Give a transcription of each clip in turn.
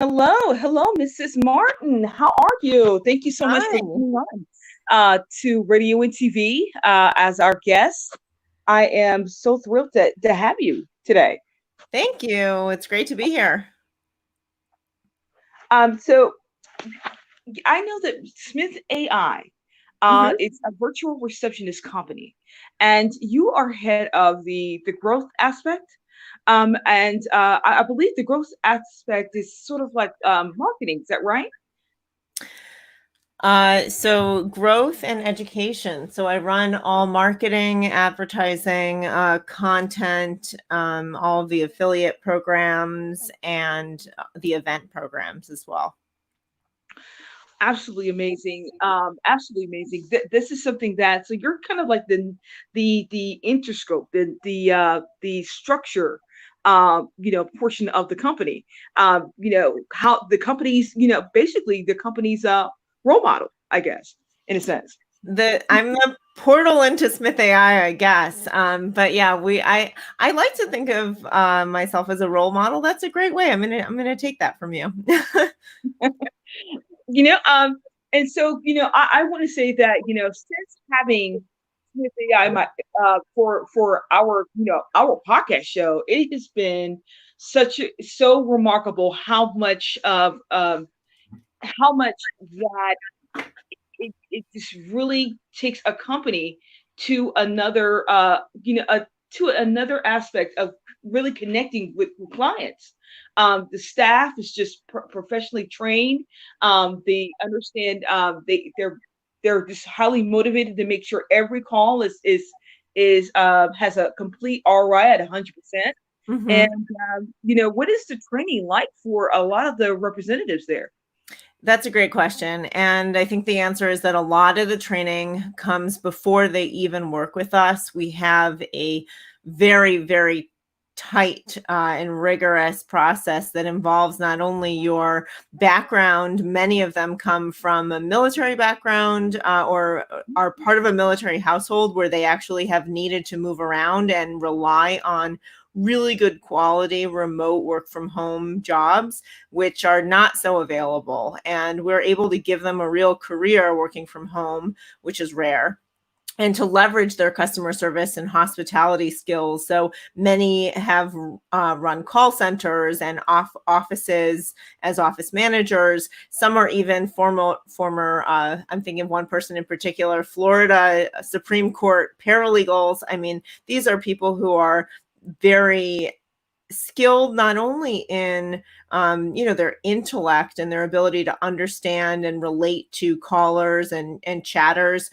Hello, Mrs. Martin. How are you? Thank you so much for Hi. coming on to Radio and TV as our guest. I am so thrilled to have you today. Thank you. It's great to be here. So I know that Smith AI hmm it's a virtual receptionist company, and you are head of the growth aspect. And I believe the growth aspect is sort of like marketing. Is that right? so growth and education. So I run all marketing, advertising, content, all of the affiliate programs, and the event programs as well. Absolutely amazing. Absolutely amazing. This is something that so you're kind of like the interscope, the structure, portion of the company. How the company's, basically the company's role model, I guess, in a sense. I'm the portal into Smith.aI, I guess. But yeah, I like to think of myself as a role model. That's a great way. I'm gonna take that from you. you know, um, and so I want to say that since having Smith AI for our our podcast show, it has been so remarkable how much that it just really takes a company to another to another aspect of really connecting with clients. The staff is just professionally trained. They understand. They're just highly motivated to make sure every call is has a complete ROI at 100%. And hmm what is the training like for a lot of the representatives there? That's a great question. And I think the answer is that a lot of the training comes before they even work with us. We have a very, very tight and rigorous process that involves not only your background, many of them come from a military background or are part of a military household where they actually have needed to move around and rely on really good quality remote work from home jobs, which are not so available. And we're able to give them a real career working from home, which is rare, and to leverage their customer service and hospitality skills. So many have run call centers and offices as office managers. Some are even former. I'm thinking of one person in particular, Florida Supreme Court paralegals. I mean, these are people who are very skilled not only in their intellect and their ability to understand and relate to callers and chatters,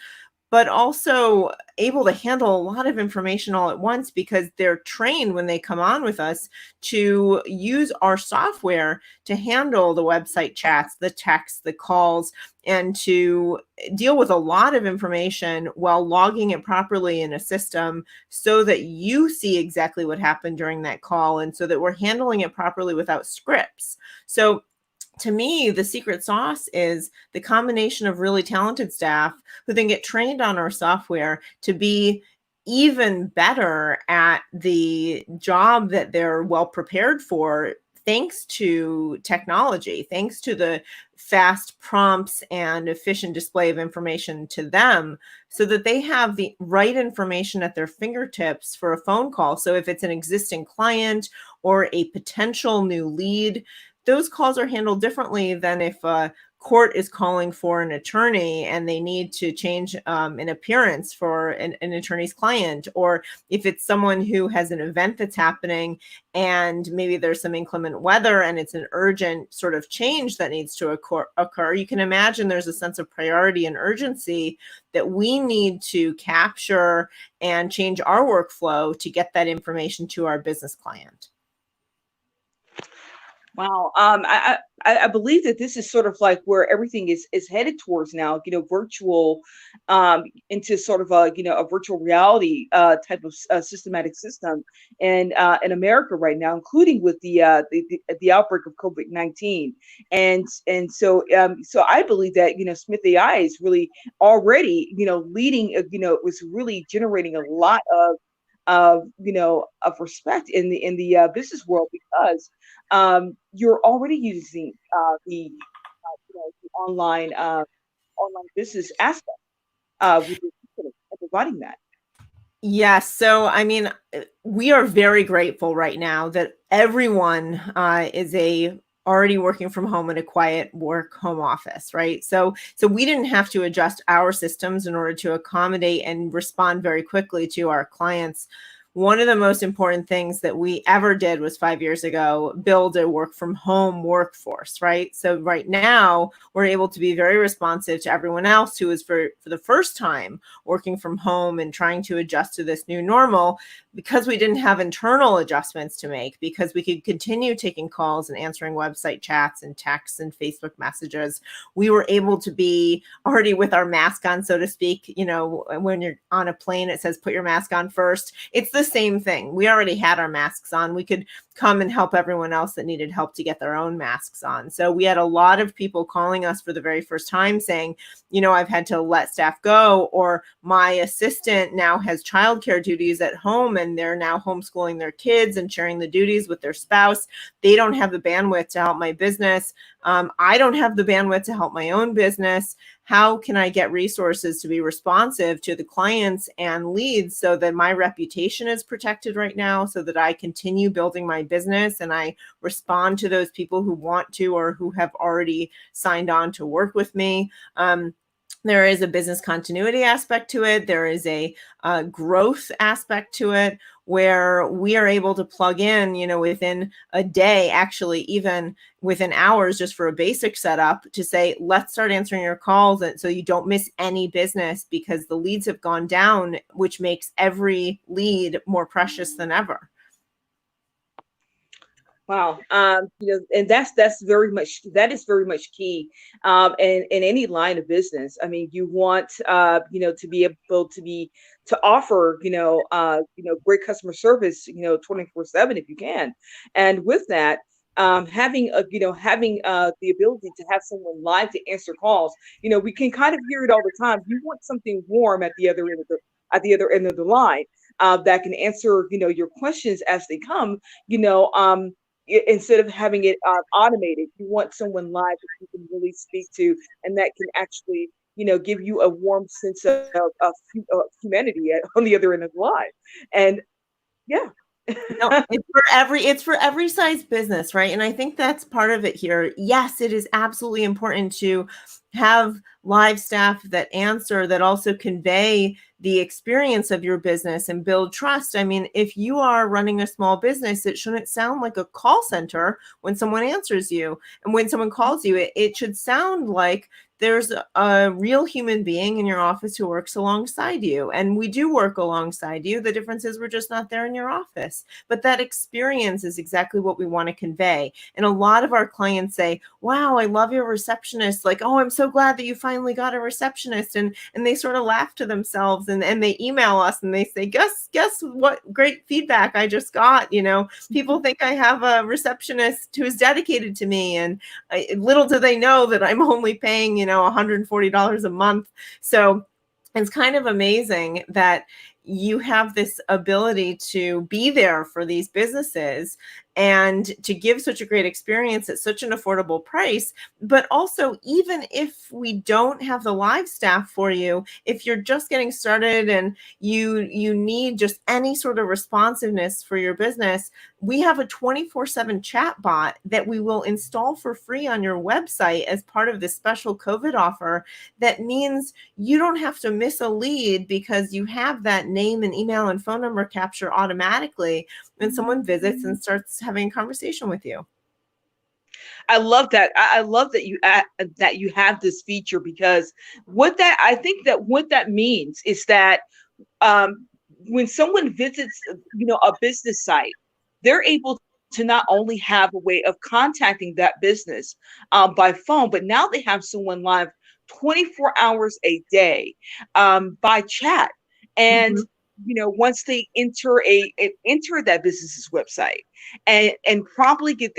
but also able to handle a lot of information all at once because they're trained when they come on with us to use our software to handle the website chats, the texts, the calls, and to deal with a lot of information while logging it properly in a system so that you see exactly what happened during that call and so that we're handling it properly without scripts. So to me, the secret sauce is the combination of really talented staff who then get trained on our software to be even better at the job that they're well prepared for, thanks to technology, thanks to the fast prompts and efficient display of information to them, so that they have the right information at their fingertips for a phone call. So if it's an existing client or a potential new lead, those calls are handled differently than if a court is calling for an attorney and they need to change an appearance for an attorney's client, or if it's someone who has an event that's happening and maybe there's some inclement weather and it's an urgent sort of change that needs to occur. You can imagine there's a sense of priority and urgency that we need to capture and change our workflow to get that information to our business client. Wow. I believe that this is sort of like where everything is headed towards now, virtual, into sort of a virtual reality type of systematic system in America right now, including with the outbreak of COVID-19. So I believe that, Smith AI is really already, leading, was really generating a lot of respect in the business world, because you're already using the online business aspect with your company and providing that. Yes. So, I mean, we are very grateful right now that everyone is a already working from home in a quiet work home office, right? So we didn't have to adjust our systems in order to accommodate and respond very quickly to our clients. One of the most important things that we ever did was 5 years ago, build a work from home workforce, right? So right now we're able to be very responsive to everyone else who is for the first time working from home and trying to adjust to this new normal, because we didn't have internal adjustments to make, because we could continue taking calls and answering website chats and texts and Facebook messages. We were able to be already with our mask on, so to speak. You know, when you're on a plane, it says put your mask on first. It's the same thing. We already had our masks on. We could come and help everyone else that needed help to get their own masks on. So we had a lot of people calling us for the very first time saying, you know, I've had to let staff go, or my assistant now has childcare duties at home and they're now homeschooling their kids and sharing the duties with their spouse. They don't have the bandwidth to help my business. I don't have the bandwidth to help my own business. How can I get resources to be responsive to the clients and leads so that my reputation is protected right now, so that I continue building my business and I respond to those people who want to or who have already signed on to work with me? There is a business continuity aspect to it. There is a growth aspect to it, where we are able to plug in, you know, within a day, actually even within hours, just for a basic setup, to say, let's start answering your calls, and so you don't miss any business, because the leads have gone down, which makes every lead more precious than ever. Wow. And that is very much key. In any line of business. I mean, you want, to be able to offer, great customer service, 24/7 if you can. And with that, having the ability to have someone live to answer calls. We can kind of hear it all the time. You want something warm at the other end of the line, that can answer, your questions as they come. You know, instead of having it automated, you want someone live that you can really speak to, and that can actually, give you a warm sense of humanity on the other end of the line. And yeah. No, it's for every size business, right? And I think that's part of it here. Yes, it is absolutely important to have live staff that answer, that also convey the experience of your business and build trust. I mean, if you are running a small business, it shouldn't sound like a call center when someone answers you. And when someone calls you, it should sound like there's a real human being in your office who works alongside you. And we do work alongside you. The difference is we're just not there in your office. But that experience is exactly what we want to convey. And a lot of our clients say, wow, I love your receptionist. Like, oh, I'm so glad that you finally got a receptionist. And they sort of laugh to themselves, and they email us and they say, guess what great feedback I just got. You know, people think I have a receptionist who is dedicated to me. And little do they know that I'm only paying, $140 a month. So it's kind of amazing that you have this ability to be there for these businesses and to give such a great experience at such an affordable price. But also, even if we don't have the live staff for you, if you're just getting started and you need just any sort of responsiveness for your business, we have a 24/7 chat bot that we will install for free on your website as part of this special COVID offer. That means you don't have to miss a lead, because you have that name and email and phone number capture automatically when someone visits and starts having a conversation with you. I love that. I love that you have this feature, because I think that what that means is that, um, when someone visits, a business site, they're able to not only have a way of contacting that business by phone, but now they have someone live 24 hours a day, by chat. And Mhm. once they enter that business's website, and promptly get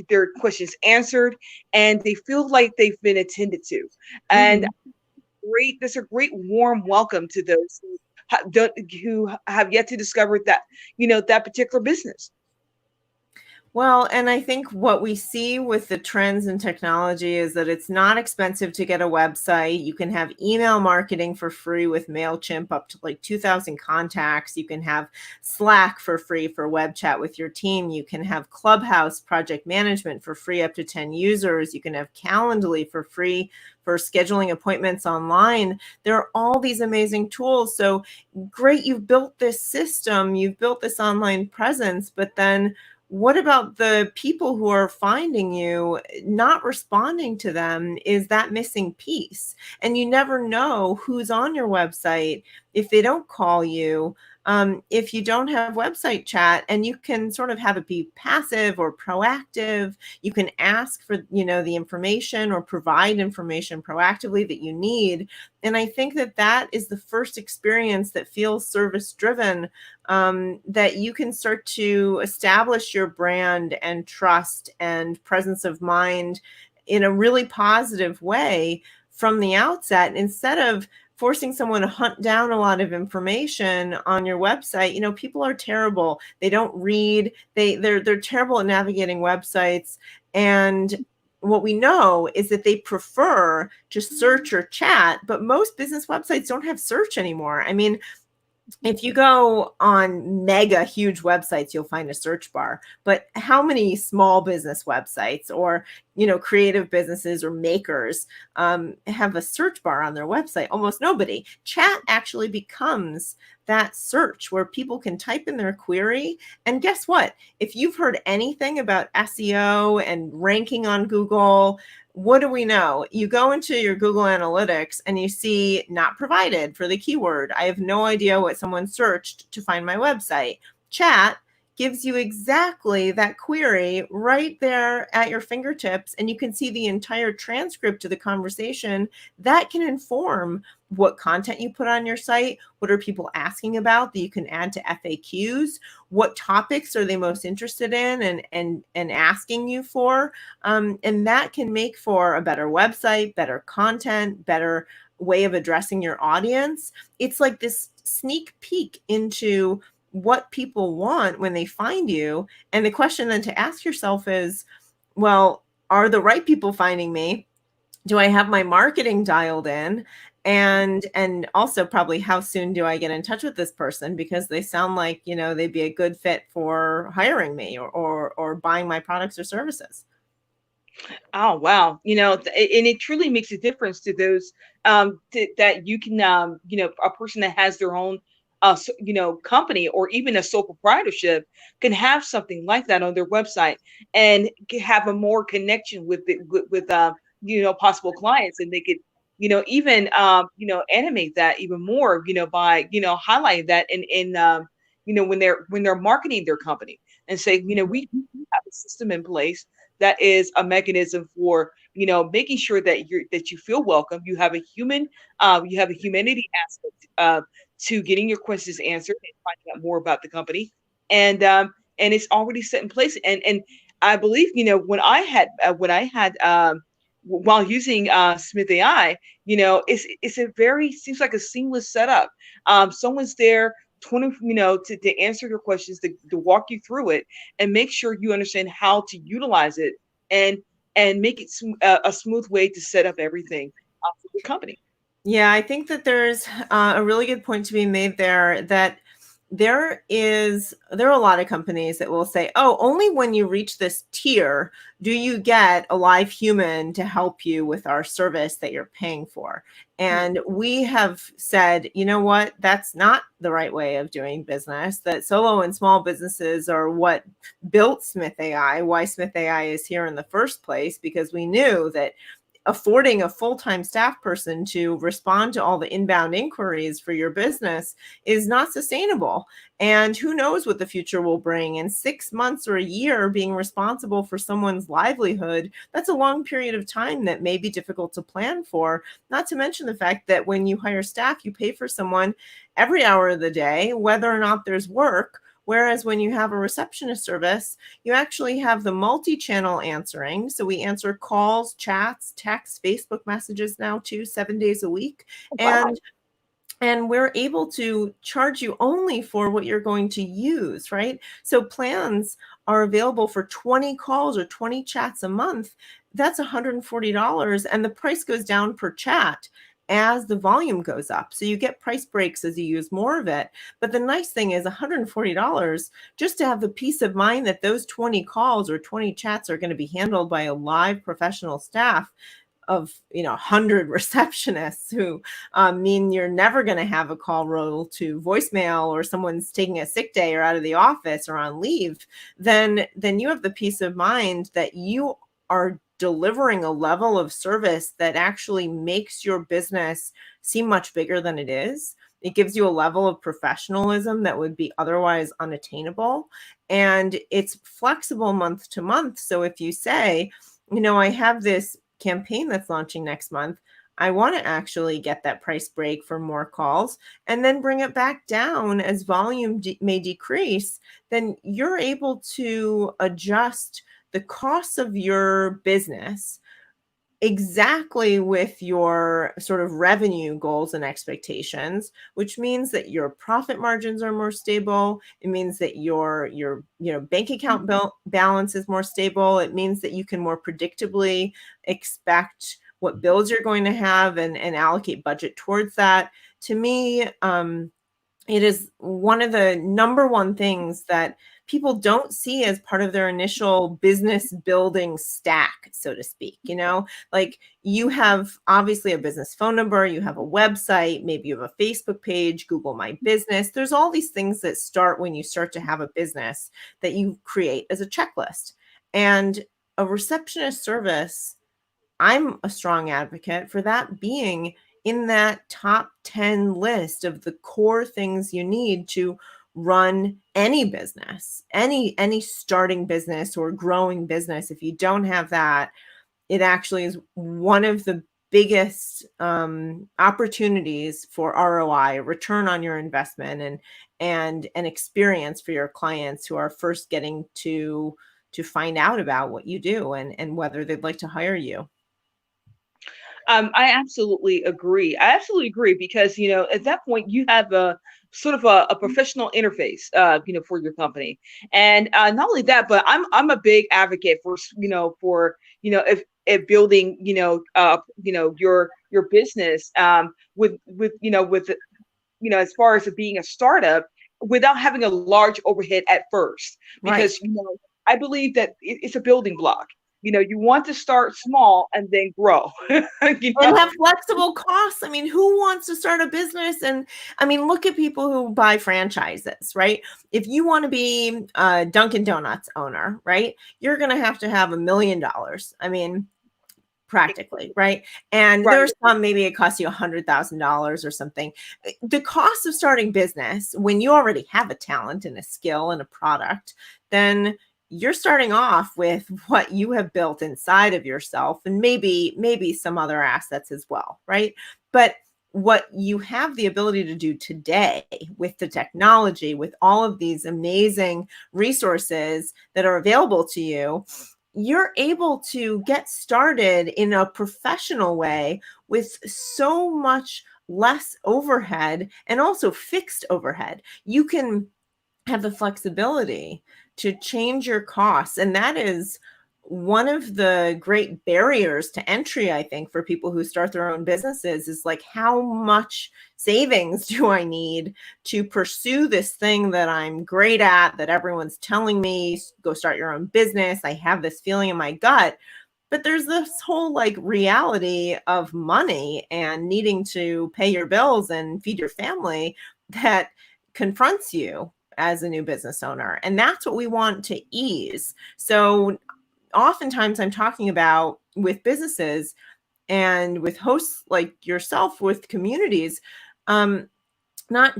their questions answered, and they feel like they've been attended to. And Mhm. there's a great warm welcome to those who who have yet to discover that, that particular business. Well, and I think what we see with the trends in technology is that it's not expensive to get a website. You can have email marketing for free with MailChimp up to like 2,000 contacts. You can have Slack for free for web chat with your team. You can have Clubhouse project management for free up to 10 users. You can have Calendly for free for scheduling appointments online. There are all these amazing tools. So great, you've built this system, you've built this online presence, but then what about the people who are finding you, not responding to them? Is that missing piece? And you never know who's on your website if they don't call you, if you don't have website chat, and you can sort of have it be passive or proactive. You can ask for, the information or provide information proactively that you need. And I think that that is the first experience that feels service driven, that you can start to establish your brand and trust and presence of mind in a really positive way from the outset, instead of forcing someone to hunt down a lot of information on your website. People are terrible. They don't read. They're terrible at navigating websites. And what we know is that they prefer to search or chat, but most business websites don't have search anymore. I mean, if you go on mega huge websites, you'll find a search bar. But how many small business websites or, creative businesses or makers have a search bar on their website? Almost nobody. Chat actually becomes that search where people can type in their query. And guess what? If you've heard anything about SEO and ranking on Google, what do we know? You go into your Google Analytics and you see not provided for the keyword. I have no idea what someone searched to find my website. Chat gives you exactly that query right there at your fingertips, and you can see the entire transcript of the conversation that can inform what content you put on your site, what are people asking about that you can add to FAQs, what topics are they most interested in and asking you for, and that can make for a better website, better content, better way of addressing your audience. It's like this sneak peek into what people want when they find you. And the question then to ask yourself is, well, are the right people finding me? Do I have my marketing dialed in? And also probably how soon do I get in touch with this person, because they sound like, they'd be a good fit for hiring me or buying my products or services. Oh wow, and it truly makes a difference to those that you can a person that has their own company or even a sole proprietorship can have something like that on their website and have a more connection with possible clients, and they could even animate that even more by highlighting that in when they're marketing their company and say we have a system in place that is a mechanism for making sure that you feel welcome. You have a humanity aspect to getting your questions answered and finding out more about the company, and it's already set in place. And I believe when I had while using Smith.aI, it's a very seems like a seamless setup. Someone's there 20 to answer your questions, to walk you through it and make sure you understand how to utilize it and make it a smooth way to set up everything for your company. Yeah, I think that there's a really good point to be made there, that there are a lot of companies that will say, oh, only when you reach this tier do you get a live human to help you with our service that you're paying for. And we have said, you know what, that's not the right way of doing business, that solo and small businesses are what built Smith.aI, why Smith.aI is here in the first place, because we knew that affording a full-time staff person to respond to all the inbound inquiries for your business is not sustainable. And who knows what the future will bring. In 6 months or a year, being responsible for someone's livelihood, that's a long period of time that may be difficult to plan for. Not to mention the fact that when you hire staff, you pay for someone every hour of the day, whether or not there's work. Whereas when you have a receptionist service, you actually have the multi-channel answering. So we answer calls, chats, texts, Facebook messages now too, 7 days a week. Wow. And And we're able to charge you only for what you're going to use, right? So plans are available for 20 calls or 20 chats a month. That's $140, and the price goes down per chat as the volume goes up. So you get price breaks as you use more of it. But the nice thing is $140 just to have the peace of mind that those 20 calls or 20 chats are going to be handled by a live professional staff of 100 receptionists who mean you're never going to have a call roll to voicemail, or someone's taking a sick day or out of the office or on leave. Then you have the peace of mind that you are delivering a level of service that actually makes your business seem much bigger than it is. It gives you a level of professionalism that would be otherwise unattainable, and it's flexible month to month. So if you say, I have this campaign that's launching next month, I want to actually get that price break for more calls and then bring it back down as volume may decrease, then you're able to adjust the costs of your business exactly with your sort of revenue goals and expectations, which means that your profit margins are more stable. It means that your bank account balance is more stable. It means that you can more predictably expect what bills you're going to have and allocate budget towards that. To me, it is one of the number one things that people don't see as part of their initial business building stack, so to speak. Like, you have obviously a business phone number, you have a website, maybe you have a Facebook page, Google My Business. There's all these things that start when you start to have a business that you create as a checklist. And a receptionist service, I'm a strong advocate for that being in that top 10 list of the core things you need to run any business, any starting business or growing business. If you don't have that, it actually is one of the biggest opportunities for ROI, return on your investment, and an experience for your clients who are first getting to find out about what you do and whether they'd like to hire you. I absolutely agree. I absolutely agree because at that point you have a sort of a professional interface, for your company, and not only that, but I'm a big advocate for if building your business with as far as it being a startup without having a large overhead at first, Right. because I believe that it's a building block. You want to start small and then grow. you And know have flexible costs. I mean, who wants to start a business? And I mean, look at people who buy franchises, right? If you want to be a Dunkin' Donuts owner, right, you're going to have $1 million. I mean, practically, right? And right. there's some, maybe it costs you $100,000 or something. The cost of starting business, when you already have a talent and a skill and a product, then you're starting off with what you have built inside of yourself, and maybe some other assets as well, right? But what you have the ability to do today with the technology, with all of these amazing resources that are available to you, you're able to get started in a professional way with so much less overhead and also fixed overhead. You can have the flexibility to change your costs. And that is one of the great barriers to entry, I think, for people who start their own businesses, is like, how much savings do I need to pursue this thing that I'm great at, that everyone's telling me, go start your own business. I have this feeling in my gut. But there's this whole like reality of money and needing to pay your bills and feed your family that confronts you as a new business owner. And that's what we want to ease. So oftentimes I'm talking about with businesses and with hosts like yourself, with communities, not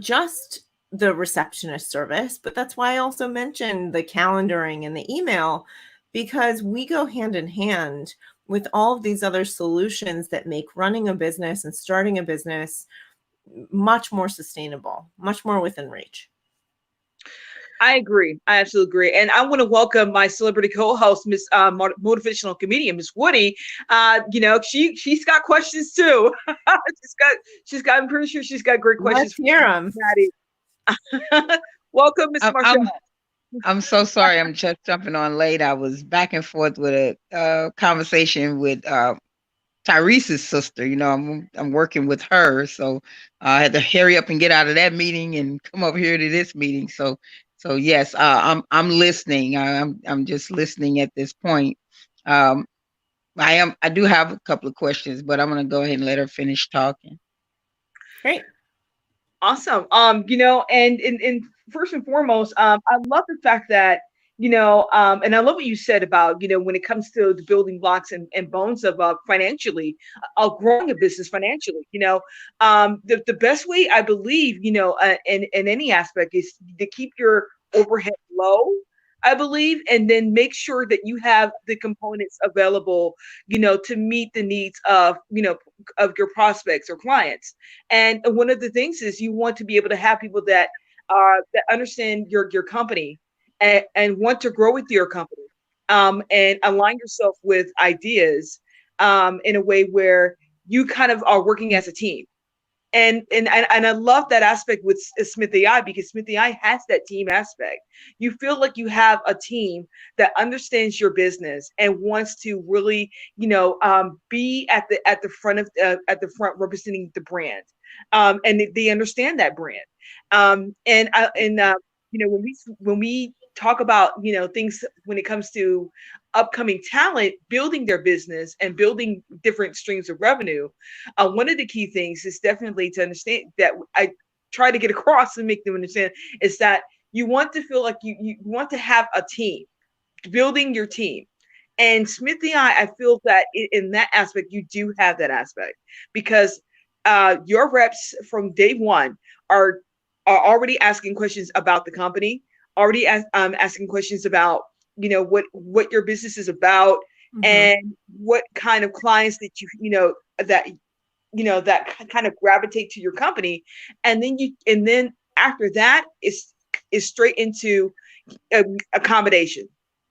just the receptionist service, but that's why I also mentioned the calendaring and the email, because we go hand in hand with all of these other solutions that make running a business and starting a business much more sustainable, much more within reach. I agree. I absolutely agree. And I want to welcome my celebrity co-host, Miss Motivational comedian, Miss Woody. She's got questions too. I'm pretty sure she's got great questions Let's for hear them. Maddy. Welcome, Miss I'm Marshall. I'm I'm so sorry. I'm just jumping on late. I was back and forth with a conversation with Tyrese's sister. I'm working with her, so I had to hurry up and get out of that meeting and come over here to this meeting. So yes, I'm listening. I'm just listening at this point. Um, I do have a couple of questions, but I'm gonna go ahead and let her finish talking. Great. Awesome. And first and foremost, I love the fact that, and I love what you said about, when it comes to the building blocks and bones of financially, growing a business financially, the best way I believe, in any aspect is to keep your overhead low. I believe, and then make sure that you have the components available, to meet the needs of, of your prospects or clients. And one of the things is you want to be able to have people that understand your company and want to grow with your company, and align yourself with ideas, in a way where you kind of are working as a team. And I love that aspect with Smith.aI, because Smith.aI has that team aspect. You feel like you have a team that understands your business and wants to really, be at the front of at the front representing the brand, and they understand that brand. When we talk about, things when it comes to upcoming talent building their business and building different streams of revenue, one of the key things is definitely to understand that I try to get across and make them understand is that you want to feel like you want to have a team, building your team. And Smith.aI, I feel that in that aspect, you do have that aspect, because your reps from day one are are already asking questions about the company, already asking questions about, what your business is about, Mhm. and what kind of clients that that kind of gravitate to your company. And then after that is straight into accommodation,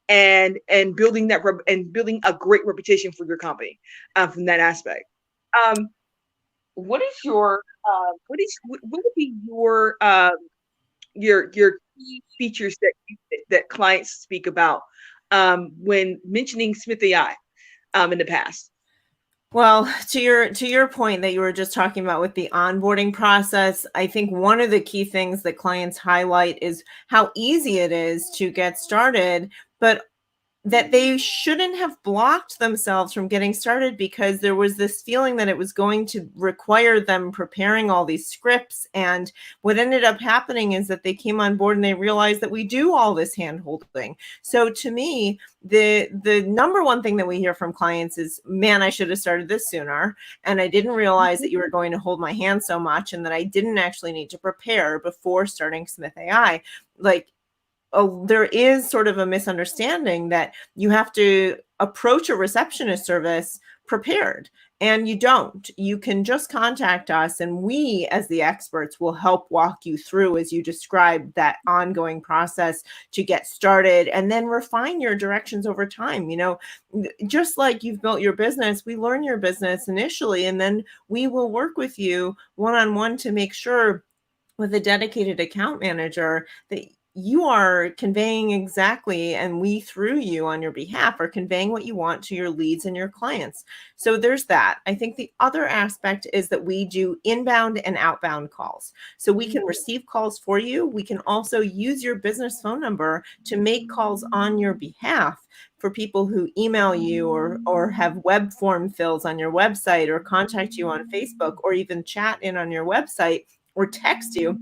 and building and building a great reputation for your company, from that aspect. um what would be your key features that clients speak about, when mentioning Smith.aI, in the past? Well, to your point that you were just talking about with the onboarding process, I think one of the key things that clients highlight is how easy it is to get started, but that they shouldn't have blocked themselves from getting started because there was this feeling that it was going to require them preparing all these scripts. And what ended up happening is that they came on board and they realized that we do all this hand holding. So to me, the number one thing that we hear from clients is, man, I should have started this sooner. And I didn't realize that you were going to hold my hand so much and that I didn't actually need to prepare before starting Smith.aI. Like, oh, there is sort of a misunderstanding that you have to approach a receptionist service prepared, and you don't. You can just contact us, and we, as the experts, will help walk you through, as you described, that ongoing process to get started and then refine your directions over time. Just like you've built your business, we learn your business initially, and then we will work with you one on one to make sure, with a dedicated account manager, that you are conveying exactly, and we through you on your behalf are conveying what you want to your leads and your clients. So there's that. I think the other aspect is that we do inbound and outbound calls. So we can receive calls for you. We can also use your business phone number to make calls on your behalf for people who email you, or have web form fills on your website, or contact you on Facebook, or even chat in on your website, or text you.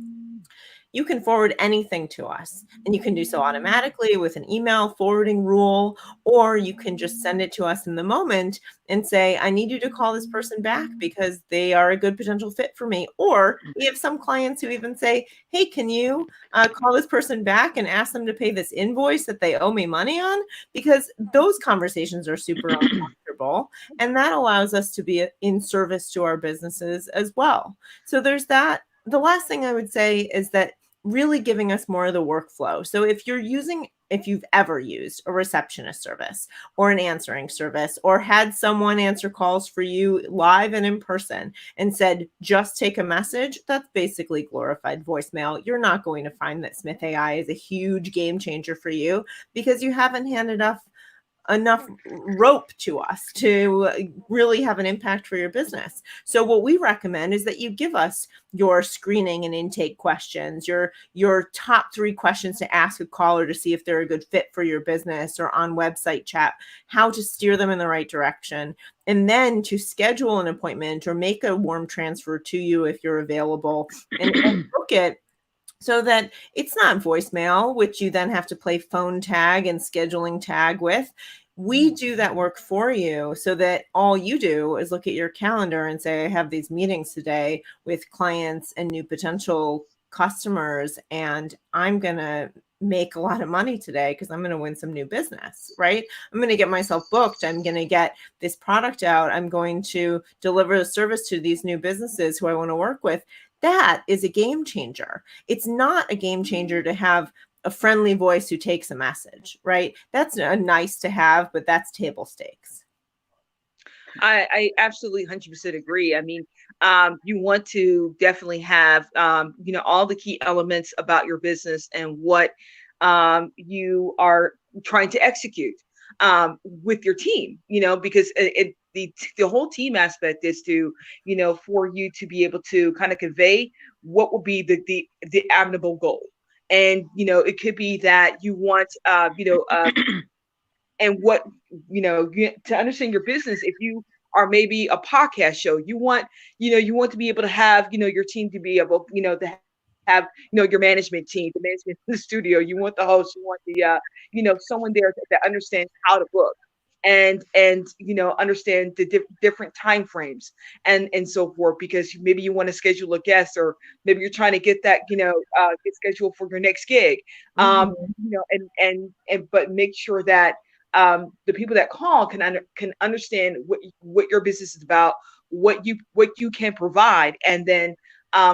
You can forward anything to us, and you can do so automatically with an email forwarding rule, or you can just send it to us in the moment and say, I need you to call this person back because they are a good potential fit for me. Or we have some clients who even say, hey, can you call this person back and ask them to pay this invoice that they owe me money on? Because those conversations are super uncomfortable, and that allows us to be in service to our businesses as well. So there's that. The last thing I would say is that really giving us more of the workflow. So if you've ever used a receptionist service or an answering service or had someone answer calls for you live and in person and said, just take a message, that's basically glorified voicemail. You're not going to find that Smith.aI is a huge game changer for you because you haven't handed enough rope to us to really have an impact for your business. So what we recommend is that you give us your screening and intake questions, your top 3 questions to ask a caller to see if they're a good fit for your business, or on website chat, how to steer them in the right direction, and then to schedule an appointment or make a warm transfer to you if you're available, and book it so that it's not voicemail, which you then have to play phone tag and scheduling tag with. We do that work for you so that all you do is look at your calendar and say, I have these meetings today with clients and new potential customers, and I'm going to make a lot of money today because I'm going to win some new business, right? I'm going to get myself booked. I'm going to get this product out. I'm going to deliver the service to these new businesses who I want to work with. That is a game changer. It's not a game changer to have a friendly voice who takes a message, right? That's a nice to have, but that's table stakes. I absolutely 100% agree. I mean, you want to definitely have, all the key elements about your business and what you are trying to execute with your team, because the whole team aspect is to, for you to be able to kind of convey what will be the admirable goal. And, it could be that you want, and what to understand your business. If you are maybe a podcast show, you want to be able to have your team to be able to have your management team, the management in the studio. You want the host, you want the someone there that understands how to book and understand the different time frames and so forth, because maybe you want to schedule a guest, or maybe you're trying to get that get scheduled for your next gig. And but make sure that the people that call can understand what your business is about, what you can provide, and then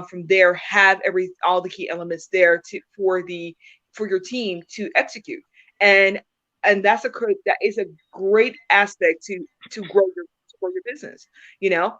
from there have all the key elements there for your team to execute. And that is a great aspect to grow your business. You know.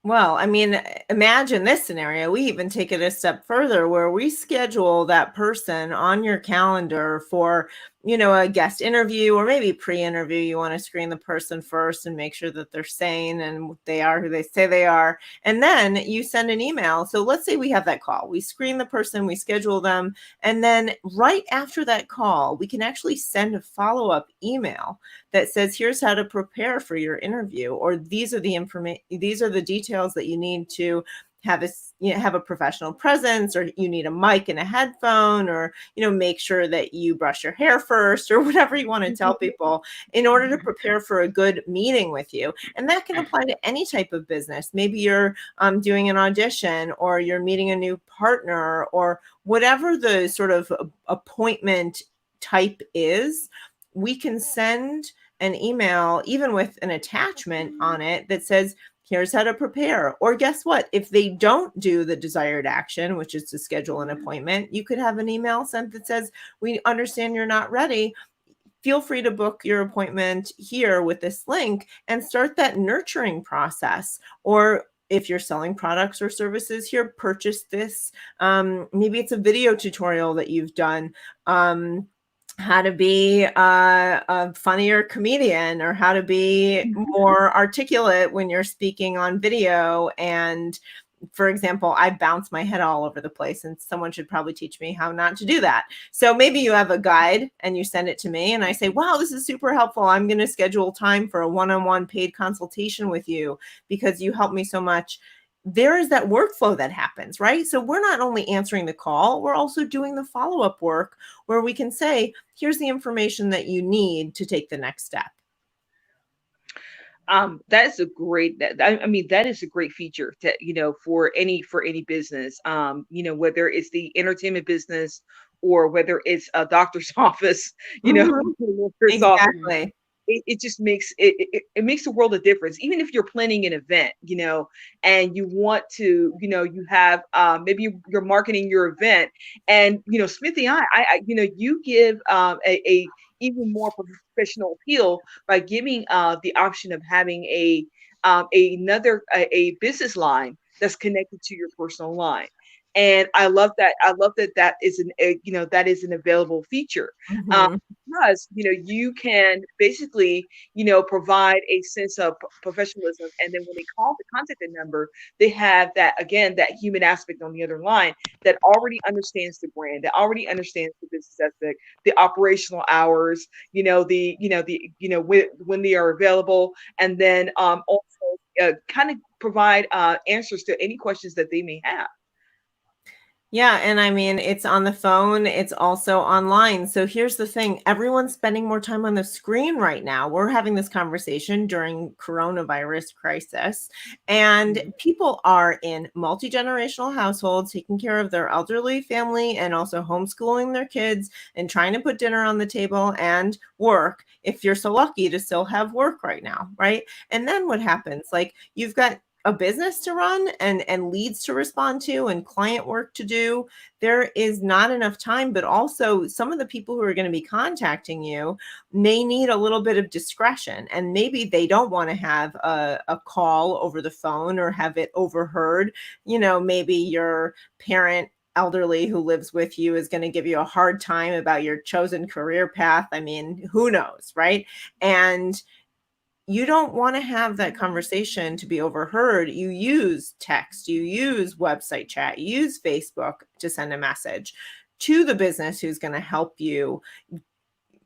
Well, I mean, imagine this scenario. We even take it a step further where we schedule that person on your calendar for, a guest interview, or maybe pre-interview. You want to screen the person first and make sure that they're sane and they are who they say they are. And then you send an email. So let's say we have that call. We screen the person, we schedule them. And then right after that call, we can actually send a follow-up email that says, here's how to prepare for your interview, or these are the details that you need to have a professional presence, or you need a mic and a headphone, or make sure that you brush your hair first, or whatever you want to tell people in order to prepare for a good meeting with you. And that can apply to any type of business. Maybe you're doing an audition, or you're meeting a new partner, or whatever the sort of appointment type is. We can send an email even with an attachment on it that says, here's how to prepare. Or guess what? If they don't do the desired action, which is to schedule an appointment, you could have an email sent that says, we understand you're not ready. Feel free to book your appointment here with this link, and start that nurturing process. Or if you're selling products or services, here, purchase this. Maybe it's a video tutorial that you've done. How to be a funnier comedian, or how to be more articulate when you're speaking on video. And for example, I bounce my head all over the place, and someone should probably teach me how not to do that. So maybe you have a guide and you send it to me, and I say, wow, this is super helpful. I'm going to schedule time for a one-on-one paid consultation with you because you helped me so much. There is that workflow that happens, right? So we're not only answering the call, we're also doing the follow-up work where we can say, here's the information that you need to take the next step. That is a great that is a great feature that for any business, whether it's the entertainment business or whether it's a doctor's office, Mhm. doctor's office. Exactly. it just makes it makes a world of difference. Even if you're planning an event, and you want to, you have maybe you're marketing your event, and Smithy, you give a even more professional appeal by giving the option of having a business line that's connected to your personal line. And I love that. I love that that is that is an available feature. Um, Mhm. because you can basically provide a sense of professionalism, and then when they call the contact the number, they have that, again, that human aspect on the other line that already understands the brand, that already understands the business aspect, the operational hours, when they are available, and then also kind of provide answers to any questions that they may have. Yeah, and I mean, it's on the phone, it's also online. So here's the thing, everyone's spending more time on the screen right now. We're having this conversation during coronavirus crisis, and Mhm. people are in multi-generational households taking care of their elderly family and also homeschooling their kids and trying to put dinner on the table and work, if you're so lucky to still have work right now, right? And then what happens? Like, you've got a business to run and leads to respond to and client work to do. There is not enough time, but also some of the people who are going to be contacting you may need a little bit of discretion, and maybe they don't want to have a call over the phone or have it overheard. Maybe your parent elderly who lives with you is going to give you a hard time about your chosen career path. I mean, who knows, right? And you don't want to have that conversation to be overheard. You use text, you use website chat, you use Facebook to send a message to the business who's going to help you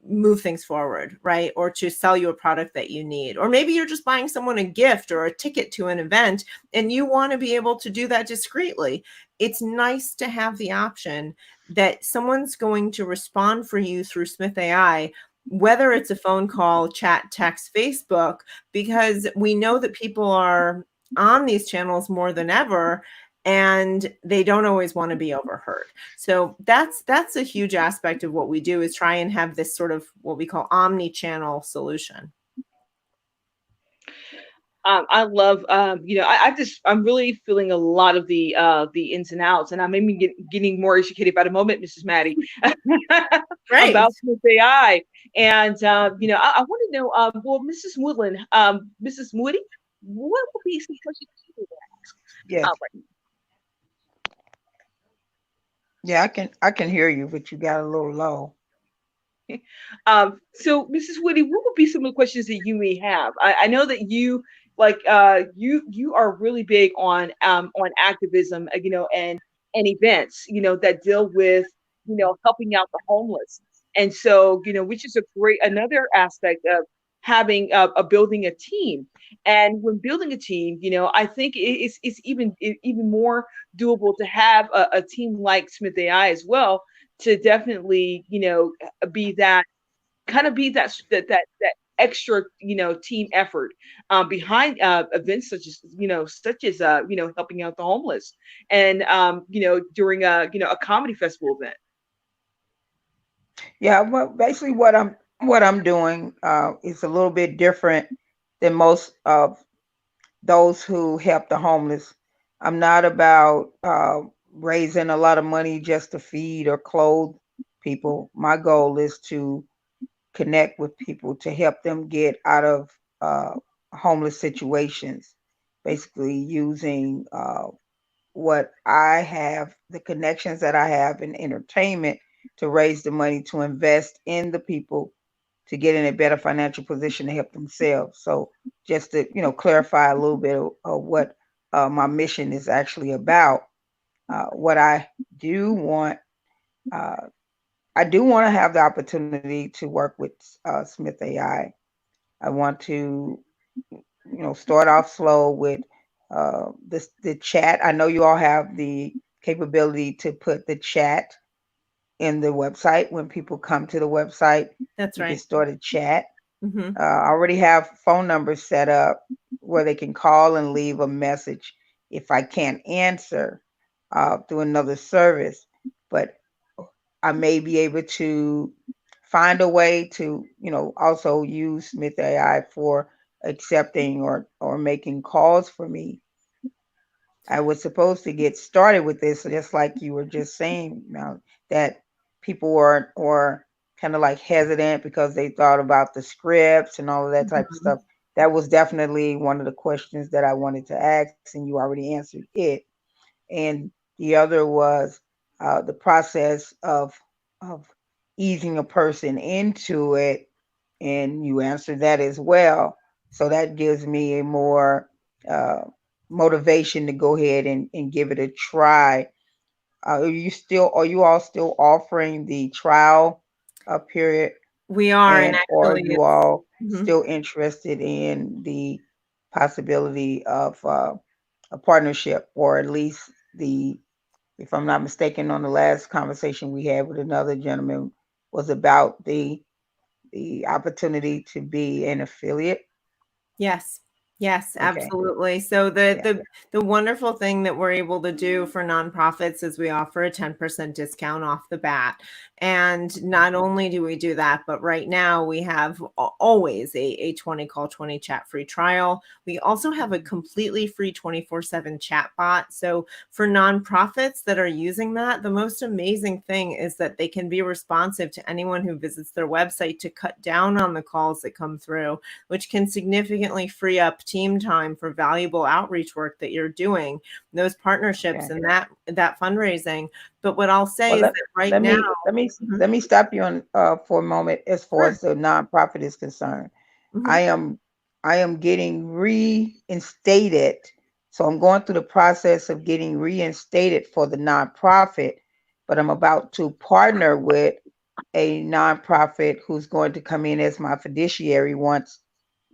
move things forward, right? Or to sell you a product that you need. Or maybe you're just buying someone a gift or a ticket to an event and you want to be able to do that discreetly. It's nice to have the option that someone's going to respond for you through Smith.aI, whether it's a phone call, chat, text, Facebook, because we know that people are on these channels more than ever and they don't always want to be overheard. So that's a huge aspect of what we do, is try and have this sort of what we call omni-channel solution. I love, I'm really feeling a lot of the ins and outs, and I'm maybe getting more educated by the moment, Mrs. Maddy, Great. about Smith AI. And I want to know, well, Mrs. Woodland, Mrs. Moody, what would be some questions you would ask? Yes. Yeah, I can hear you, but you got a little low. So, Mrs. Woody, what would be some of the questions that you may have? I know that you like you are really big on activism, and events, that deal with helping out the homeless, and so which is a great another aspect of having a building a team. And when building a team, I think it's even more doable to have a team like Smith AI as well, to definitely be that be that extra team effort behind events such as helping out the homeless, and during a comedy festival event. Yeah, well, basically what I'm doing is a little bit different than most of those who help the homeless. I'm not about raising a lot of money just to feed or clothe people. My goal is to connect with people to help them get out of uh, homeless situations, basically using what I have, the connections that I have in entertainment, to raise the money to invest in the people to get in a better financial position to help themselves. So just to clarify a little bit of what my mission is actually about. What do want, uh, I do want to have the opportunity to work with Smith AI. I want to start off slow with the chat. I know you all have the capability to put the chat in the website. When people come to the website, That's you can right. start a chat. Hmm. I already have phone numbers set up where they can call and leave a message if I can't answer through another service. But I may be able to find a way to, also use Smith AI for accepting or making calls for me. I was supposed to get started with this, just like you were just saying, that people were kind of like hesitant because they thought about the scripts and all of that type of Mhm. stuff. That was definitely one of the questions that I wanted to ask, and you already answered it. And the other was the process of easing a person into it, and you answered that as well. So that gives me a more uh, motivation to go ahead and give it a try. Are you all still offering the trial period, We are, and or are actually you it's all mhm. still interested in the possibility of a partnership, or at least the, if I'm not mistaken, on the last conversation we had with another gentleman was about the opportunity to be an affiliate. Yes. Yes, Okay. absolutely. So the Yeah. the wonderful thing that we're able to do for nonprofits is we offer a 10% discount off the bat. And not only do we do that, but right now we have always a 20 call 20 chat free trial. We also have a completely free 24/7 chat bot. So for nonprofits that are using that, the most amazing thing is that they can be responsive to anyone who visits their website to cut down on the calls that come through, which can significantly free up team time for valuable outreach work that you're doing, those partnerships Okay. and that fundraising. But what I'll say Well, is that right let now, me let me mhm, let me stop you on for a moment as far sure. as the nonprofit is concerned. I Mhm, am I am getting reinstated. So I'm going through the process of getting reinstated for the nonprofit, but I'm about to partner with a nonprofit who's going to come in as my fiduciary once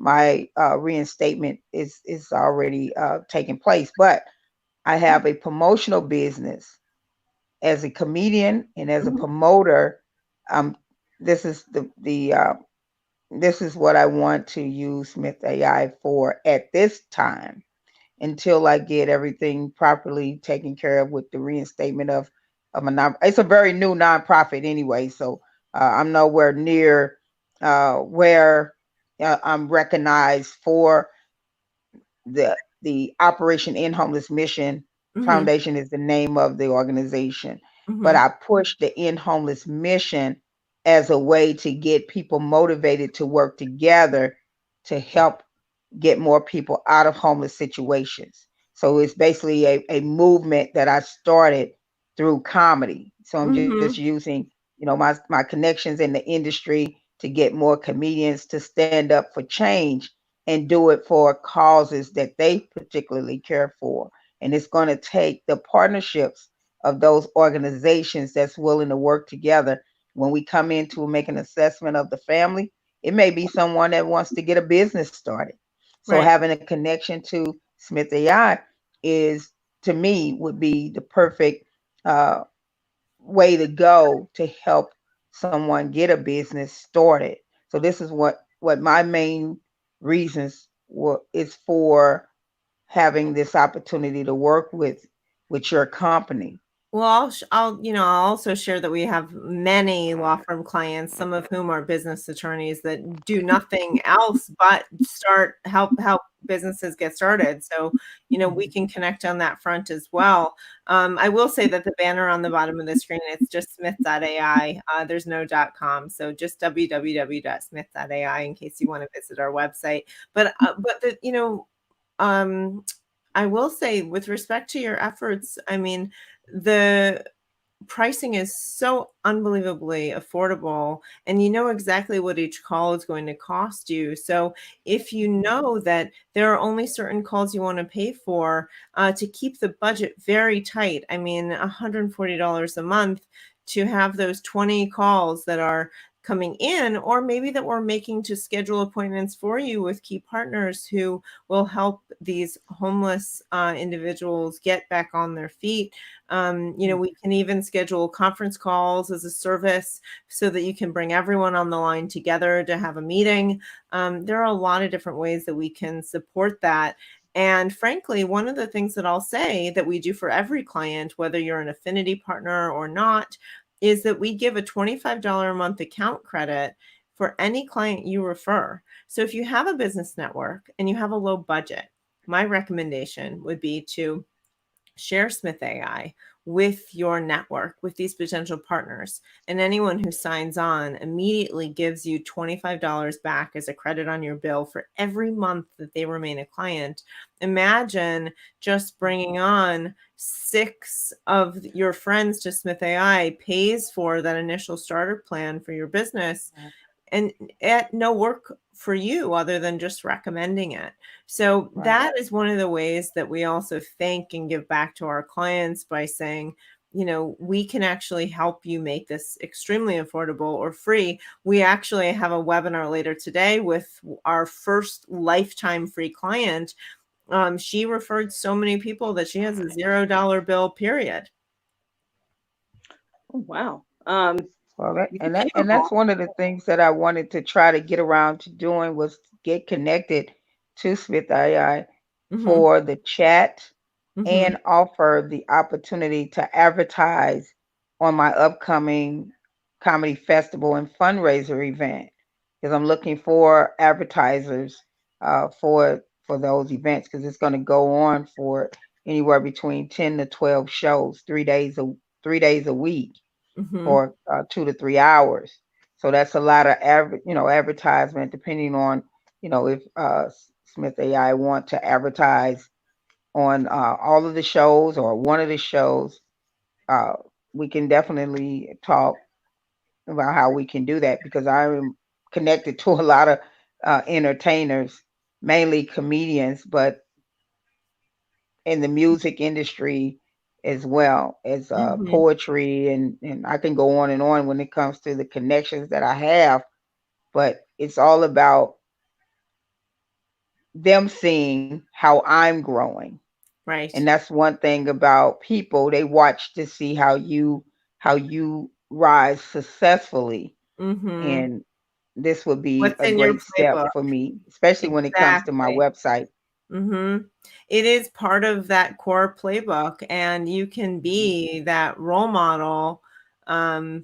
my reinstatement is already taking place. But I have a promotional business as a comedian and as a mhm, promoter. Um, this is this is what I want to use Smith AI for at this time, until I get everything properly taken care of with the reinstatement of a non. It's a very new nonprofit anyway, so I'm nowhere near where I'm recognized for the Operation End Homeless Mission mhm, Foundation is the name of the organization. But mhm, I push the End Homeless Mission as a way to get people motivated to work together to help get more people out of homeless situations. So it's basically a movement that I started through comedy. So I'm just mhm. using, my connections in the industry to get more comedians to stand up for change and do it for causes that they particularly care for. And it's going to take the partnerships of those organizations that's willing to work together. When we come in to make an assessment of the family, it may be someone that wants to get a business started. So Right. having a connection to Smith AI is, to me, would be the perfect uh, way to go to help someone get a business started. So this is what my main reasons is for having this opportunity to work with your company. Well, I'll also share that we have many law firm clients, some of whom are business attorneys that do nothing else but help businesses get started. So, we can connect on that front as well. I will say that the banner on the bottom of the screen, it's just Smith.ai. There's no .com, so just www.smith.ai in case you want to visit our website. But um, I will say with respect to your efforts, I mean, the pricing is so unbelievably affordable, and you know exactly what each call is going to cost you. So if you know that there are only certain calls you want to pay for, to keep the budget very tight, I mean, $140 a month to have those 20 calls that are coming in, or maybe that we're making to schedule appointments for you with key partners who will help these homeless individuals get back on their feet. We can even schedule conference calls as a service so that you can bring everyone on the line together to have a meeting. There are a lot of different ways that we can support that. And frankly, one of the things that I'll say that we do for every client, whether you're an affinity partner or not, is that we give a $25 a month account credit for any client you refer. So if you have a business network and you have a low budget, my recommendation would be to share Smith.aI with your network, with these potential partners. And anyone who signs on immediately gives you $25 back as a credit on your bill for every month that they remain a client. Imagine just bringing on 6 of your friends to Smith.aI pays for that initial starter plan for your business, and at no work for you other than just recommending it. So Right. that is one of the ways that we also thank and give back to our clients by saying, we can actually help you make this extremely affordable or free. We actually have a webinar later today with our first lifetime free client. She referred so many people that she has a $0 bill, period. Oh, wow. Well, Yeah. and that's one of the things that I wanted to try to get around to doing was to get connected to Smith AI Mm-hmm. for the chat Mm-hmm. and offer the opportunity to advertise on my upcoming comedy festival and fundraiser event because I'm looking for advertisers for those events because it's going to go on for anywhere between 10 to 12 shows, 3 days a week Mm-hmm. for 2 to 3 hours. So that's a lot of advertisement depending on if Smith AI want to advertise on all of the shows or one of the shows. Uh, we can definitely talk about how we can do that because I'm connected to a lot of entertainers, mainly comedians, but in the music industry as well as Mm-hmm. poetry and I can go on and on when it comes to the connections that I have, but it's all about them seeing how I'm growing. And Right. that's one thing about people, they watch to see how you rise successfully. Mm-hmm. And this would be What's a in your great step playbook? for me, especially when it comes to my Exactly. website. Mm-hmm. It is part of that core playbook, and you can Mhm, be that role model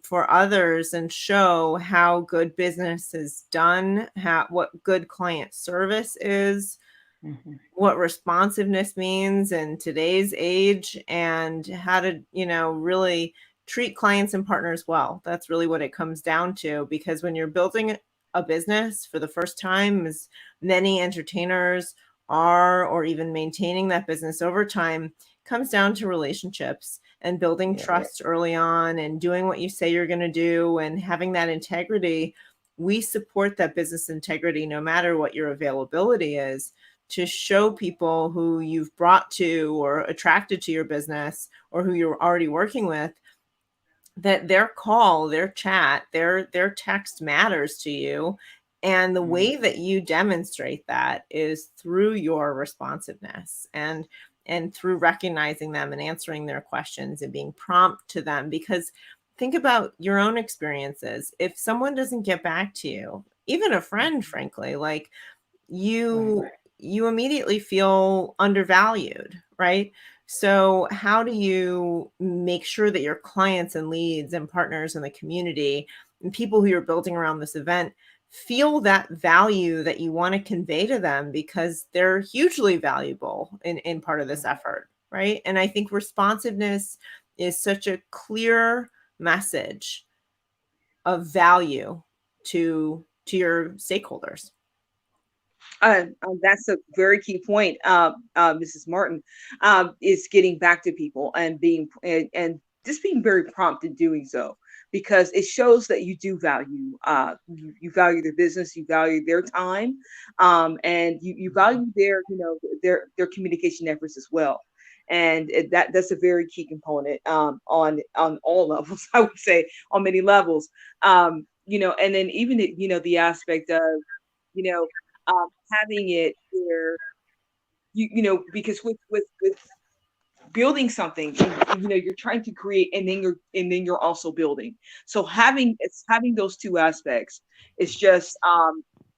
for others and show how good business is done, what good client service is, mhm, what responsiveness means in today's age, and how to, really treat clients and partners well. That's really what it comes down to, because when you're building a business for the first time, as many entertainers are, or even maintaining that business over time, comes down to relationships and building yeah. trust early on and doing what you say you're going to do and having that integrity. We support that business integrity no matter what your availability is, to show people who you've brought to or attracted to your business or who you're already working with that their call, their chat, their text matters to you. And the Mm, way that you demonstrate that is through your responsiveness and through recognizing them and answering their questions and being prompt to them. Because think about your own experiences. If someone doesn't get back to you, even a friend, mhm, frankly, like right. you immediately feel undervalued, right? So how do you make sure that your clients and leads and partners in the community and people who you're building around this event feel that value that you want to convey to them, because they're hugely valuable in part of this Mhm, effort, right? And I think responsiveness is such a clear message of value to your stakeholders. That's a very key point, Mrs. Martin, is getting back to people and and just being very prompt in doing so, because it shows that you do value, you value their business, you value their time, and you mhm, value their communication efforts as well. And that's a very key component, on all levels. I would say on many levels, and then even the aspect of you know having it where because with building something, you're trying to create, and then you're also building. So having those two aspects is just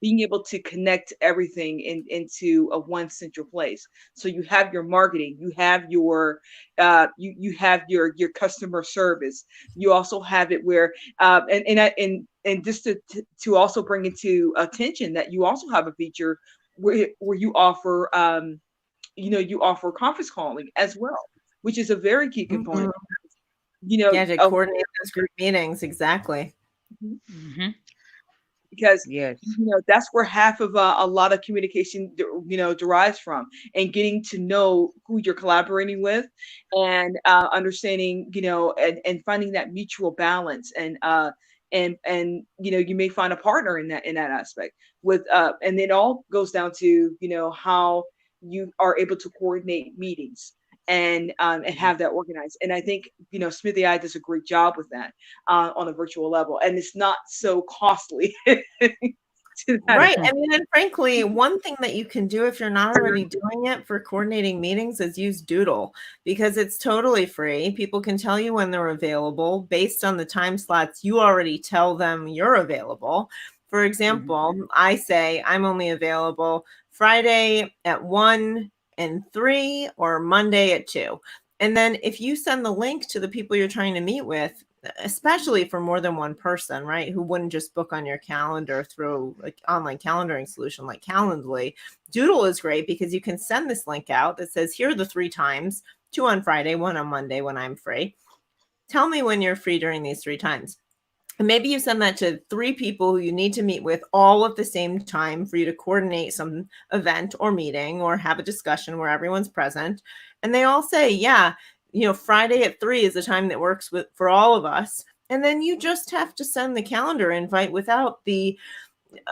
being able to connect everything into a one central place. So you have your marketing, you have your you have your customer service. You also have it where and just to also bring into attention that you also have a feature where you offer you offer conference calling as well, which is a very key component. Mhm. You know, Yeah, to coordinate those group meetings. Exactly. Hmm. because Yes. that's where half of a lot of communication derives from, and getting to know who you're collaborating with, and understanding, and finding that mutual balance, and you may find a partner in that aspect with and it all goes down to how you are able to coordinate meetings and have that organized. And I think Smith.aI does a great job with that on a virtual level, and it's not so costly to that. Right. I mean, and frankly, one thing that you can do if you're not already doing it for coordinating meetings is use Doodle, because it's totally free. People can tell you when they're available based on the time slots you already tell them you're available. For Hmm. example, I say I'm only available Friday at 1 and 3 or Monday at 2. And then if you send the link to the people you're trying to meet with, especially for more than one person, right, who wouldn't just book on your calendar through like online calendaring solution like Calendly. Doodle is great because you can send this link out that says, here are the 3 times, 2 on Friday, 1 on Monday when I'm free. Tell me when you're free during these 3 times. And maybe you send that to 3 people who you need to meet with all at the same time for you to coordinate some event or meeting or have a discussion where everyone's present. And they all say, yeah, Friday at 3 is the time that works for all of us. And then you just have to send the calendar invite without the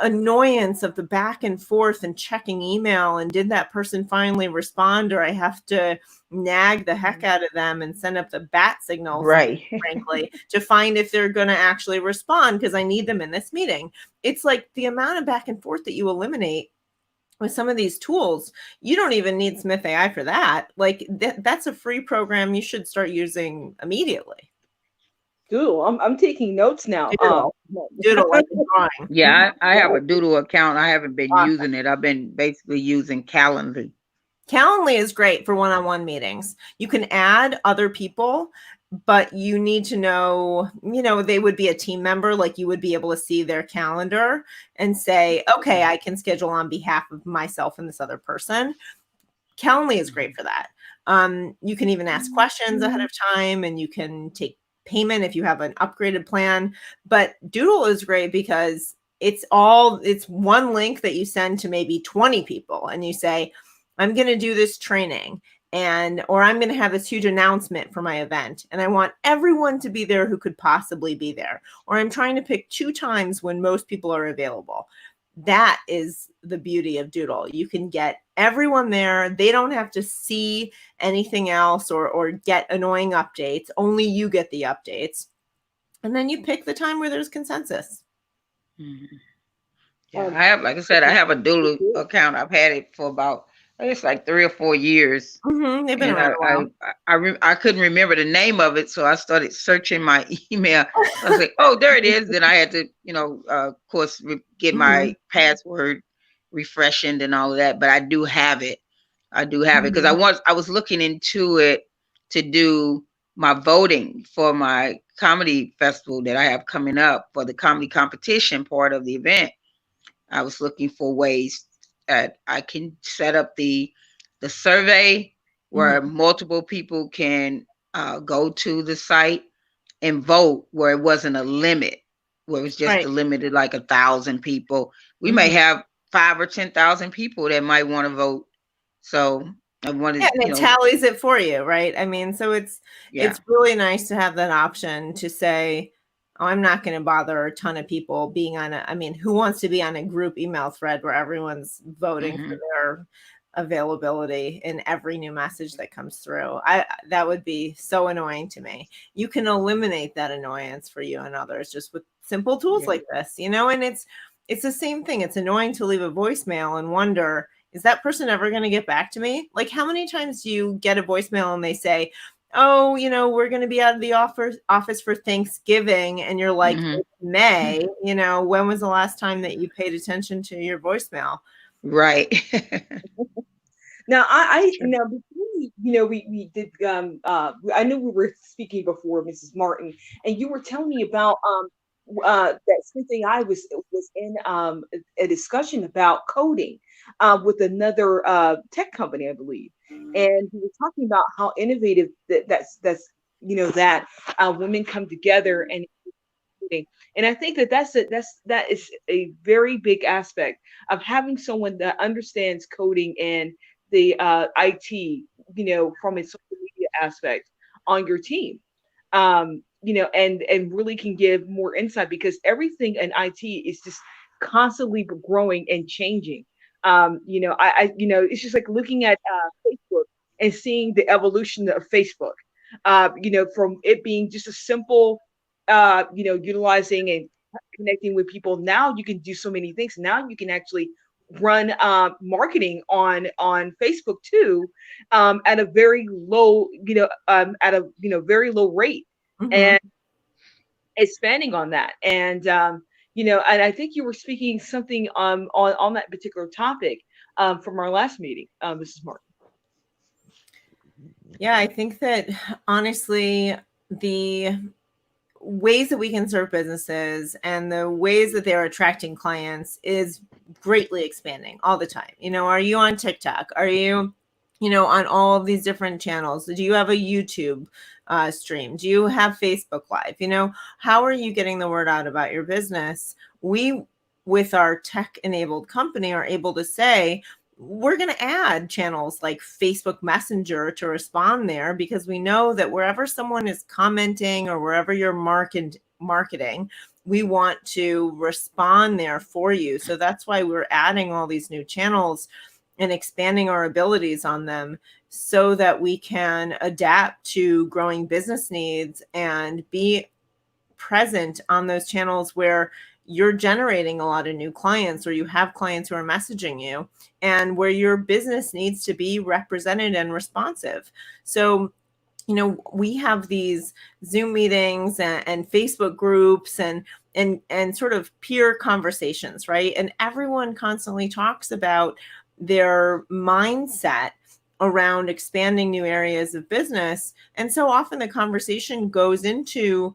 annoyance of the back and forth and checking email and did that person finally respond, or I have to nag the heck out of them and send up the bat signals, Right. frankly, to find if they're going to actually respond because I need them in this meeting. It's like the amount of back and forth that you eliminate with some of these tools. You don't even need Smith.aI for that. Like that's a free program you should start using immediately. Doodle. I'm taking notes now. Doodle like a drawing. Yeah, I have a Doodle account. I haven't been Awesome. using it. I've been basically using Calendly. Calendly is great for one-on-one meetings. You can add other people, but you need to know, they would be a team member. Like you would be able to see their calendar and say, okay, I can schedule on behalf of myself and this other person. Calendly is great for that. You can even ask questions ahead of time, and you can take payment if you have an upgraded plan. But Doodle is great because it's one link that you send to maybe 20 people, and you say, I'm going to do this training, or I'm going to have this huge announcement for my event, and I want everyone to be there who could possibly be there, or I'm trying to pick 2 times when most people are available. That is the beauty of Doodle. You can get everyone there. They don't have to see anything else or get annoying updates. Only you get the updates. And then you pick the time where there's consensus. Mhm. Yeah, Um, I have, like I said, I have a Doodle account. I've had it for about, I guess, like 3 or 4 years, They've been and around a while. I couldn't remember the name of it, so I started searching my email. I was like, oh, there it is. Then I had to, of course, get Mm-hmm. my password refreshened and all of that. But I do have it. I do have it because Mm-hmm. I was looking into it to do my voting for my comedy festival that I have coming up for the comedy competition part of the event. I was looking for ways that I can set up the survey where Mm-hmm. multiple people can go to the site and vote, where it wasn't a limit, where it was just Right. a limited like 1,000 people. We may Mm-hmm. have 5 or 10,000 people that might want to vote. So I Yeah, wanted, and it tallies it for you, right? I mean, so it's yeah. really nice to have that option to say, oh, I'm not going to bother a ton of people being on I mean, who wants to be on a group email thread where everyone's voting for Hmm. their availability in every new message that comes through? That would be so annoying to me. You can eliminate that annoyance for you and others just with simple tools Yeah. like this, and it's the same thing. It's annoying to leave a voicemail and wonder, is that person ever going to get back to me? Like, how many times do you get a voicemail and they say, oh, we're going to be out of the office for Thanksgiving. And you're like, Mhm. it's May, when was the last time that you paid attention to your voicemail? Right. Now, True. now before we did I knew we were speaking before, Mrs. Martin, and you were telling me about that Smith.aI was in a discussion about coding with another tech company, I believe, and he was talking about how innovative that's that women come together and marketing. And I think that is a very big aspect of having someone that understands coding and the IT, from a social media aspect on your team. And really can give more insight because everything in IT is just constantly growing and changing. It's just like looking at Facebook and seeing the evolution of Facebook. From it being just a simple utilizing and connecting with people. Now you can do so many things. Now you can actually run marketing on Facebook too, at a very low, very low rate, Mm-hmm. and expanding on that. And I think you were speaking something on that particular topic from our last meeting, Mrs. Martin. Yeah, I think that honestly, the ways that we can serve businesses and the ways that they're attracting clients is greatly expanding all the time. Are you on TikTok? Are you, on all of these different channels? Do you have a YouTube stream? Do you have Facebook Live? How are you getting the word out about your business? We, with our tech enabled company, are able to say, we're going to add channels like Facebook Messenger to respond there because we know that wherever someone is commenting or wherever you're marketing, we want to respond there for you. So that's why we're adding all these new channels and expanding our abilities on them so that we can adapt to growing business needs and be present on those channels where you're generating a lot of new clients or you have clients who are messaging you and where your business needs to be represented and responsive. So, we have these Zoom meetings and Facebook groups and sort of peer conversations, right? And everyone constantly talks about their mindset around expanding new areas of business. And so often the conversation goes into,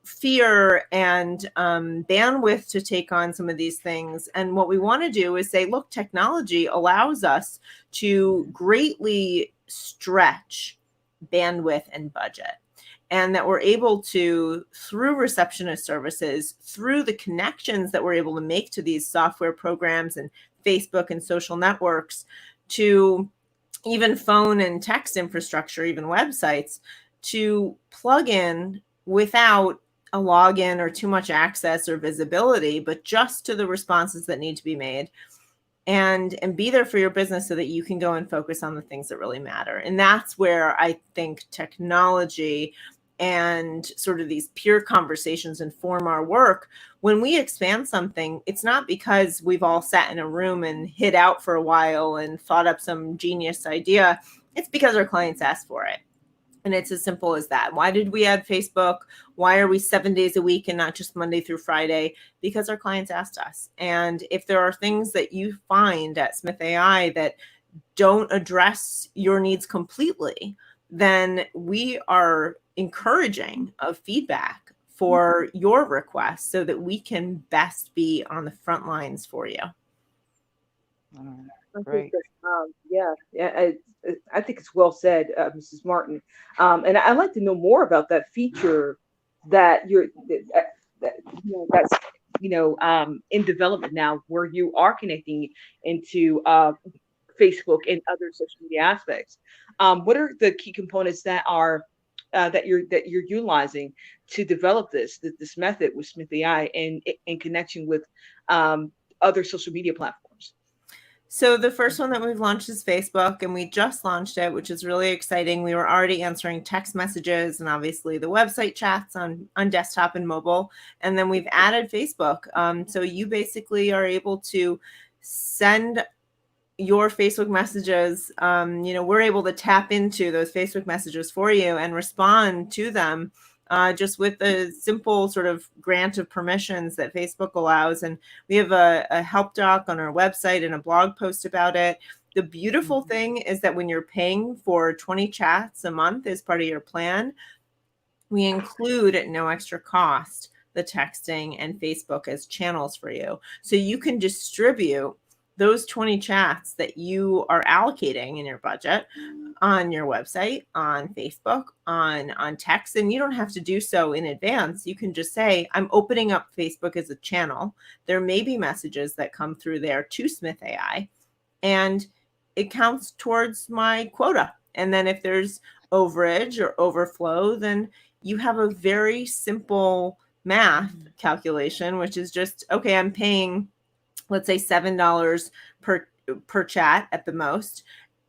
fear and bandwidth to take on some of these things. And what we want to do is say, look, technology allows us to greatly stretch bandwidth and budget. And that we're able to, through receptionist services, through the connections that we're able to make to these software programs and Facebook and social networks, to even phone and text infrastructure, even websites, to plug in without a login or too much access or visibility, but just to the responses that need to be made, and be there for your business so that you can go and focus on the things that really matter. And that's where I think technology and sort of these peer conversations inform our work. When we expand something, it's not because we've all sat in a room and hid out for a while and thought up some genius idea. It's because our clients asked for it. And it's as simple as that. Why did we add Facebook? Why are we 7 days a week and not just Monday through Friday? Because our clients asked us. And if there are things that you find at Smith.aI that don't address your needs completely, then we are encouraging of feedback for your requests so that we can best be on the front lines for you. I think Great. that, yeah, I think it's well said, Mrs. Martin. And I'd like to know more about that feature that that, that's in development now, where you are connecting into Facebook and other social media aspects. What are the key components that you're utilizing to develop this method with Smith.aI and in connection with other social media platforms? So the first one that we've launched is Facebook, and we just launched it, which is really exciting. We were already answering text messages and obviously the website chats on desktop and mobile. And then we've added Facebook. So you basically are able to send your Facebook messages, we're able to tap into those Facebook messages for you and respond to them just with a simple sort of grant of permissions that Facebook allows. And we have a help doc on our website and a blog post about it. The beautiful thing is that when you're paying for 20 chats a month as part of your plan, we include at no extra cost the texting and Facebook as channels for you. So you can distribute those 20 chats that you are allocating in your budget on your website, on Facebook, on text, and you don't have to do so in advance. You can just say, I'm opening up Facebook as a channel. There may be messages that come through there to Smith.aI, and it counts towards my quota. And then if there's overage or overflow, then you have a very simple math calculation, which is just, okay, I'm paying, let's say $7 per chat at the most,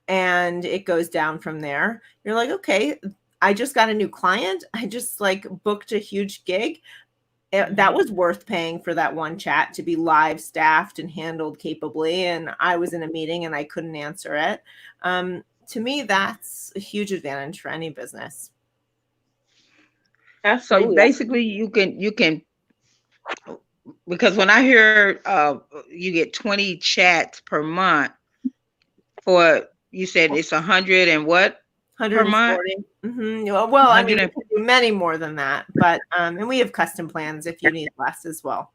and it goes down from there. You're like, okay, I just got a new client. I just like booked a huge gig. That was worth paying for that one chat to be live staffed and handled capably. And I was in a meeting and I couldn't answer it. To me, that's a huge advantage for any business. So Absolutely. basically, you can because when I hear you get 20 chats per month for, you said it's 100 and what per month? 140. Well, I mean, 100 we and, can do many more than that, but and we have custom plans if you need less as well.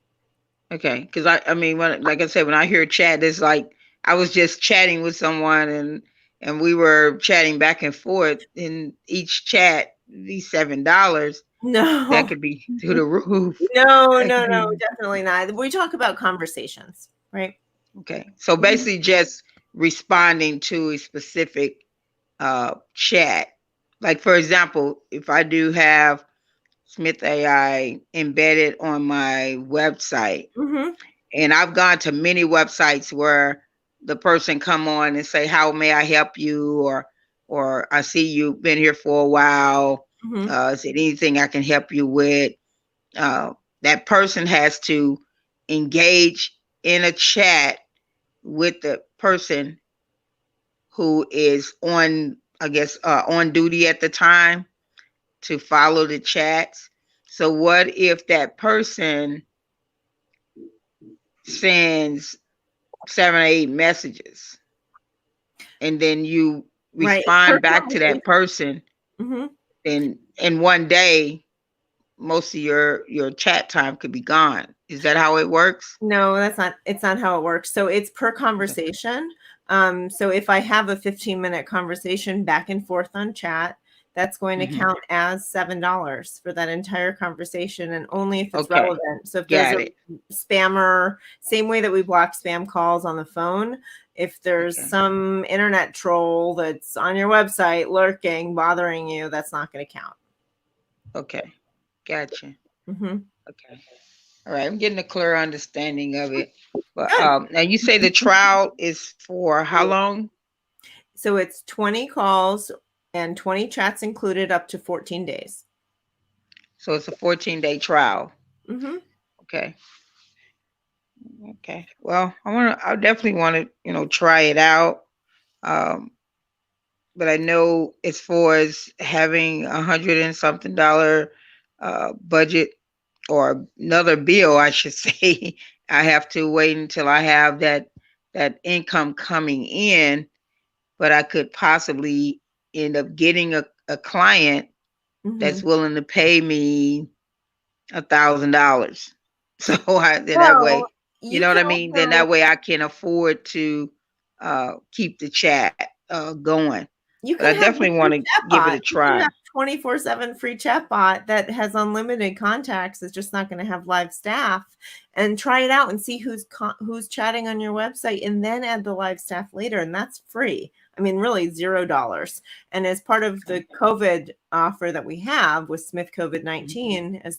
okay, because I mean, when, like I said, when I hear chat, it's like I was just chatting with someone and we were chatting back and forth. In each chat, these $7, that No, could be through the roof. no, That no, could no, be definitely not. We talk about conversations, right? okay. So basically, just responding to a specific chat. Like for example, if I do have Smith.aI embedded on my website, Mm-hmm. and I've gone to many websites where the person come on and say, "How may I help you?" or "I see you've been here for a while. Mm-hmm. Is there anything I can help you with?" Uh, that person has to engage in a chat with the person who is on, I guess, on duty at the time to follow the chats. So what if that person sends 7 or 8 messages and then you Right. Per respond back to conversation. that person, Mm-hmm. then in one day most of your chat time could be gone. Is that how it works? No, it's not how it works. So it's per Okay. conversation. So if I have a 15-minute conversation back and forth on chat, that's going to Mhm. count as $7 for that entire conversation, and only if it's Okay. relevant. So if there's Got a it. spammer, same way that we block spam calls on the phone, if there's Okay. some internet troll that's on your website lurking, bothering you, that's not going to count. Okay. Gotcha. Mm-hmm. Okay. All right. I'm getting a clear understanding of it. But Good. now you say the trial is for how long? So it's 20 calls and 20 chats included up to 14 days. So it's a 14-day trial. Mm-hmm. Okay. Okay. Well, I definitely want to, try it out. Um, but I know as far as having $100 and something budget or another bill, I should say, I have to wait until I have that income coming in. But I could possibly end up getting a client Mm-hmm. that's willing to pay me $1,000. So then that Well, way, you you know what can I mean? Then also that way I can afford to keep the chat going. you But I can have the definitely want free to chat give it bot. a You can try. have 24/7 free chat bot that has unlimited contacts. It's just not going to have live staff. And try it out and see who's chatting on your website, and then add the live staff later. And that's free. I mean, really $0. And as part of the Okay. COVID offer that we have with Smith Mhm. COVID-19 as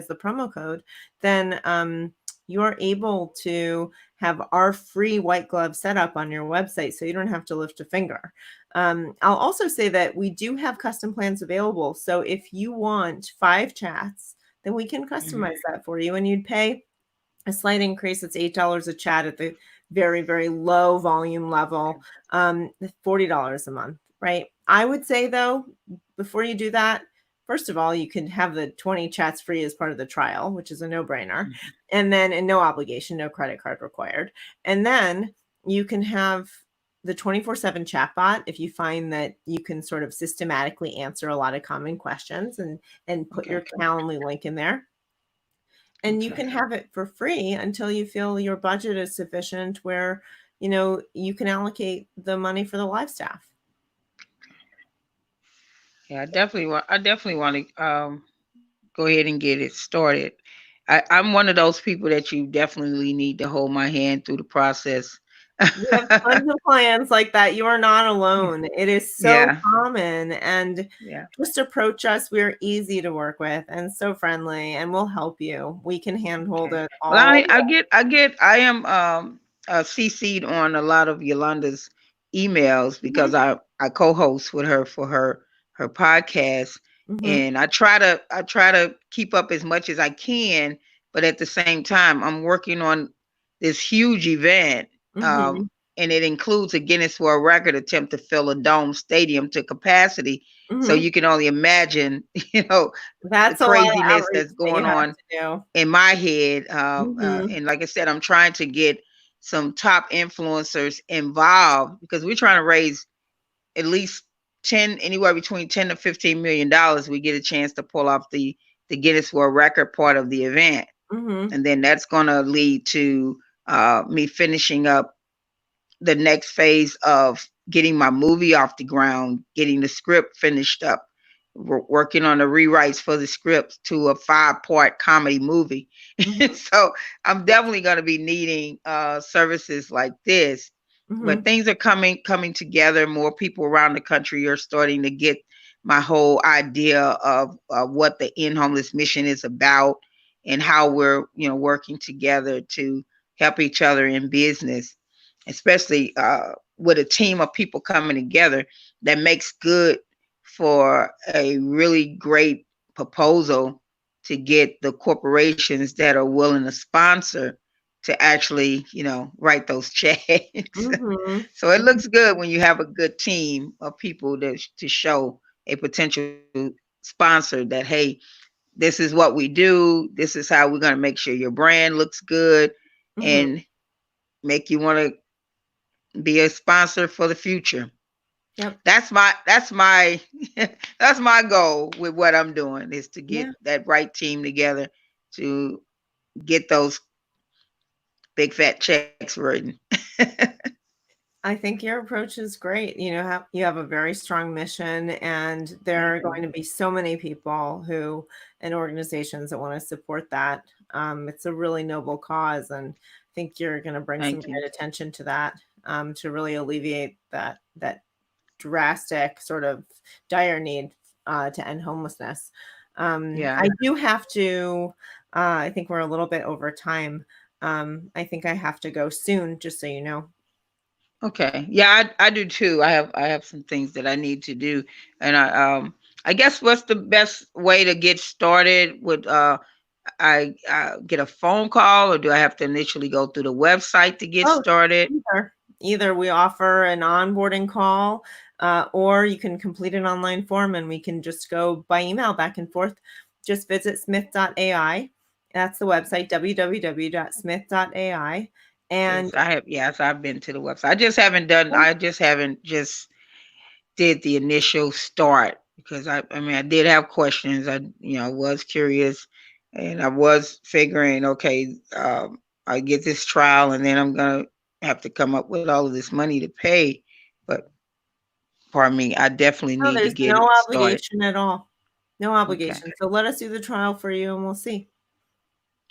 the promo code, then you are able to have our free white glove setup on your website, so you don't have to lift a finger. I'll also say that we do have custom plans available. So if you want 5 chats, then we can Mhm. customize that for you, and you'd pay a slight increase. It's $8 a chat at very, very low volume level, $40 a month, right? I would say though, before you do that, first of all, you can have the 20 chats free as part of the trial, which is a no-brainer. Mhm. And then, and no obligation, no credit card required. And then you can have the 24/7 chatbot if you find that you can sort of systematically answer a lot of common questions, and put Okay. your Calendly link in there. And you Okay. can have it for free until you feel your budget is sufficient where, you can allocate the money for the live staff. Yeah, I definitely want to go ahead and get it started. I'm one of those people that you definitely need to hold my hand through the process. We have tons of clients like that. You are not alone. It is so Yeah, common. And yeah. just approach us. We're easy to work with and so friendly, and we'll help you. We can handhold Okay. it Well, all. I am CC'd on a lot of Yolanda's emails Mhm, because I co-host with her for her podcast, mhm, and I try to keep up as much as I can, but at the same time I'm working on this huge event, mhm, and it includes a Guinness World Record attempt to fill a dome stadium to capacity. So mhm. you can only imagine, the That's a lot of craziness outreach that's that you going have on to in my head. do. And like I said, I'm trying to get some top influencers involved because we're trying to raise at least anywhere between 10 to $15 million. We get a chance to pull off the Guinness World Record part of the event, Mhm, and then that's going to lead to me finishing up the next phase of getting my movie off the ground, getting the script finished up. We're working on the rewrites for the script to a 5-part comedy movie. mhm, So I'm definitely going to be needing services like this. But mhm, things are coming together. More people around the country are starting to get my whole idea of what the End Homeless mission is about and how we're working together to help each other in business, especially with a team of people coming together that makes good for a really great proposal to get the corporations that are willing to sponsor to actually, write those checks. mhm, So it mhm. looks good when you have a good team of people to show a potential sponsor that, hey, this is what we do. This is how we're going to make sure your brand looks good Mhm. and make you want to be a sponsor for the future. Yep. That's my that's my goal with what I'm doing is to get Yeah. that right team together to get those big fat checks written. I think your approach is great. You have a very strong mission, and Thank there are you. going to be so many people who and organizations that want to support that. It's a really noble cause, and I think you're going to bring some Thank you. great attention to that, to really alleviate that drastic sort of dire need, to end homelessness. Yeah. I do have to. I think we're a little bit over time. I think I have to go soon, just so you know. Okay. Yeah, I do too. I have some things that I need to do, and I guess what's the best way to get started? Would I get a phone call, or do I have to initially go through the website to get Oh, started? either we offer an onboarding call, or you can complete an online form and we can just go by email back and forth. Just visit Smith.ai. That's the website, www.smith.ai. And Yes, I have. Yes, I've been to the website. I just haven't done. I just haven't just did the initial start because I mean I did have questions. I was curious, and I was figuring, okay, I get this trial, and then I'm gonna have to come up with all of this money to pay. But pardon me, I definitely no, need to there's get no it started. obligation at all. No Okay, obligation. So let us do the trial for you and we'll see.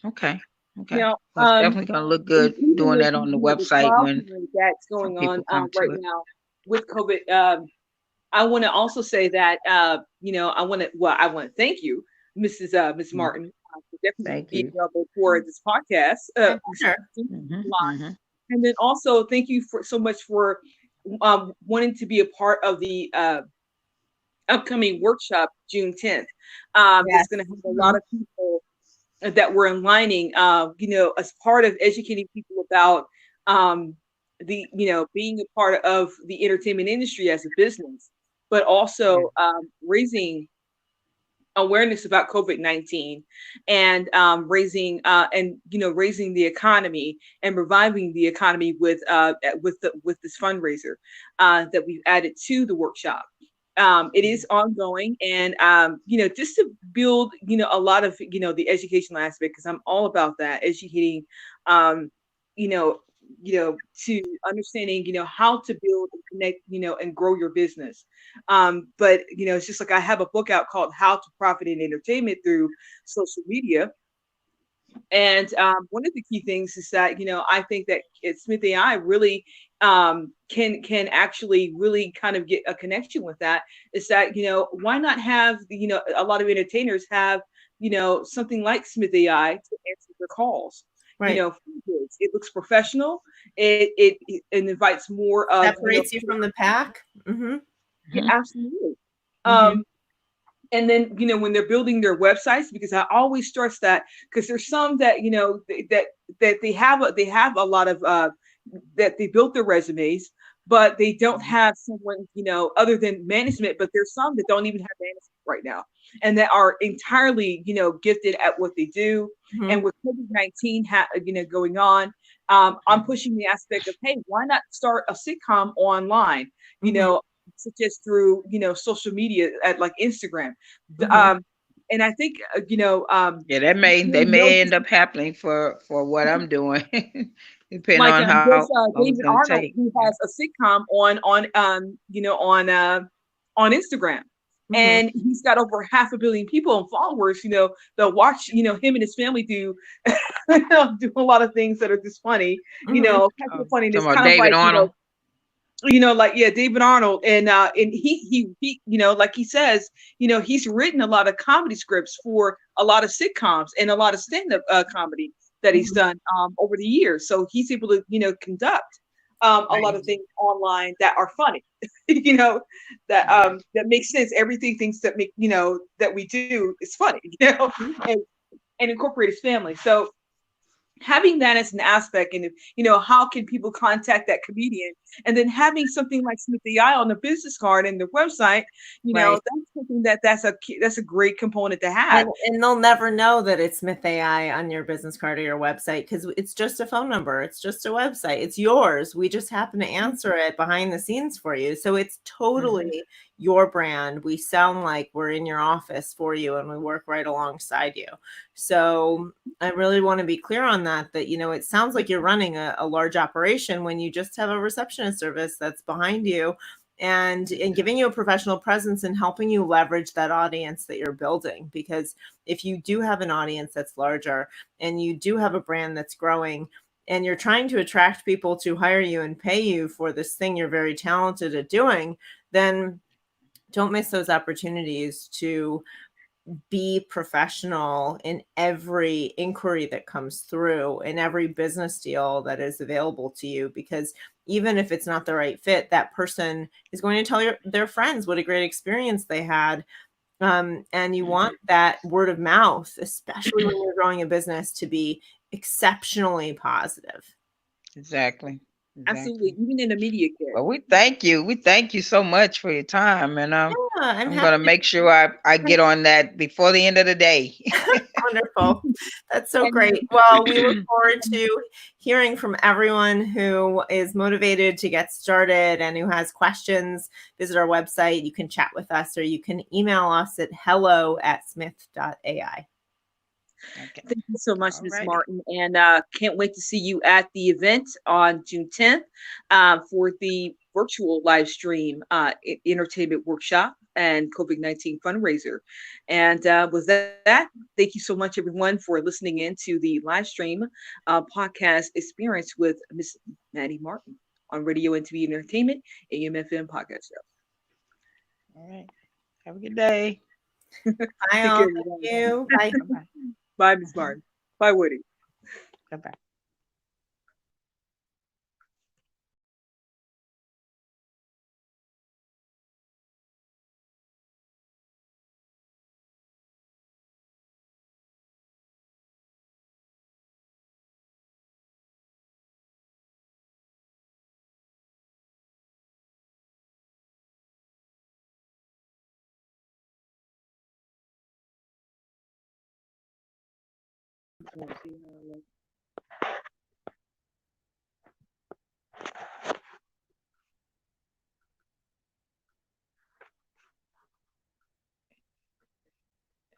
okay, You okay. know, Well, it's definitely gonna look and good even doing with that on the the website trial when period that's some going on people come right to it. now with COVID, I want to also say that I want to thank you, Miss Mm, Martin, for definitely thank being you. available for this podcast. My pleasure. Hmm. And then also thank you for so much for wanting to be a part of the upcoming workshop June 10th. That's Yes. going to have a lot Mhm. of people that we're aligning, as part of educating people about um, the being a part of the entertainment industry as a business, but Yeah. also raising awareness about COVID-19 and raising the economy and reviving the economy with this fundraiser that we've added to the workshop. It is ongoing, and just to build a lot of the educational aspect, because I'm all about that, educating um, you know to understanding how to build and connect and grow your business. But it's just like I have a book out called How to Profit in Entertainment Through Social Media. And one of the key things is that I think that Smith.aI really can actually really kind of get a connection with that. Is that why not have a lot of entertainers have something like Smith.aI to answer their calls. Right. It looks professional. It invites more of Separates you from the pack. Mm-hmm. yeah, Mhm. absolutely. Mhm. Um, and then when they're building their websites, because I always stress that, because there's some that that they have a lot of that they built their resumes, but they don't Mhm. have someone other than management. But there's some that don't even have management right now, and that are entirely gifted at what they do. Mm-hmm. And with COVID-19 going on, I'm pushing the aspect of, hey, why not start a sitcom online? you Mm-hmm. know such as through social media at like Instagram. Mm-hmm. Um, and I think Yeah, that may we they know may this, end up happening for what I'm doing, depending like on there's how long it's David gonna Arnold take. who Yeah. has a sitcom on Instagram. Mm-hmm. And he's got over half a billion people and followers. They'll watch, him and his family do do a lot of things that are just funny. Mm-hmm. Kind of Oh, funny. And it's talking about kind of David like, Arnold. like yeah, David Arnold, and he like he says, he's written a lot of comedy scripts for a lot of sitcoms and a lot of stand-up comedy that he's Mm-hmm. done over the years. So he's able to conduct a lot of Right. things online that are funny, that Right. that makes sense. Everything things that make that we do is funny, and incorporate his family. So having that as an aspect, and how can people contact that comedian, and then having something like Smith.aI on the business card and the website, Right. that's something that's a great component to And have. and they'll never know that it's Smith.aI on your business card or your website because it's just a phone number. It's just a website. It's yours. We just happen to answer it behind the scenes for you. So it's Mhm. totally your brand. We sound like we're in your office for you and we work right alongside you. So I really want to be clear on that, it sounds like you're running a large operation when you just have a receptionist service that's behind you and giving you a professional presence and helping you leverage that audience that you're building. Because if you do have an audience that's larger and you do have a brand that's growing and you're trying to attract people to hire you and pay you for this thing you're very talented at doing, then don't miss those opportunities to be professional in every inquiry that comes through, in every business deal that is available to you, because even if it's not the right fit, that person is going to tell their friends what a great experience they had. And you want that word of mouth, especially when you're growing a business, to be exceptionally positive. Exactly. Absolutely, Exactly. even in a media kit. Well, we thank you. We thank you so much for your time, and Yeah, I'm I'm happy gonna make sure I to. get on that before the end of the day. Wonderful. That's so And great. Well, we look forward to hearing from everyone who is motivated to get started and who has questions. Visit our website. You can chat with us or you can email us at hello@smith.ai. Okay. thank you so much, All Miss righty. Martin, and can't wait to see you at the event on June 10th for the virtual live stream entertainment workshop and COVID-19 fundraiser. And with that, thank you so much, everyone, for listening in to the live stream podcast experience with Miss Maddy Martin on Radio and TV Entertainment AMFM podcast All right. Have a good day. show. Bye Take all. care, Thank everyone. you. Bye. Bye bye. Bye, Miss Martin. Bye, Woody. Bye bye. Let's see how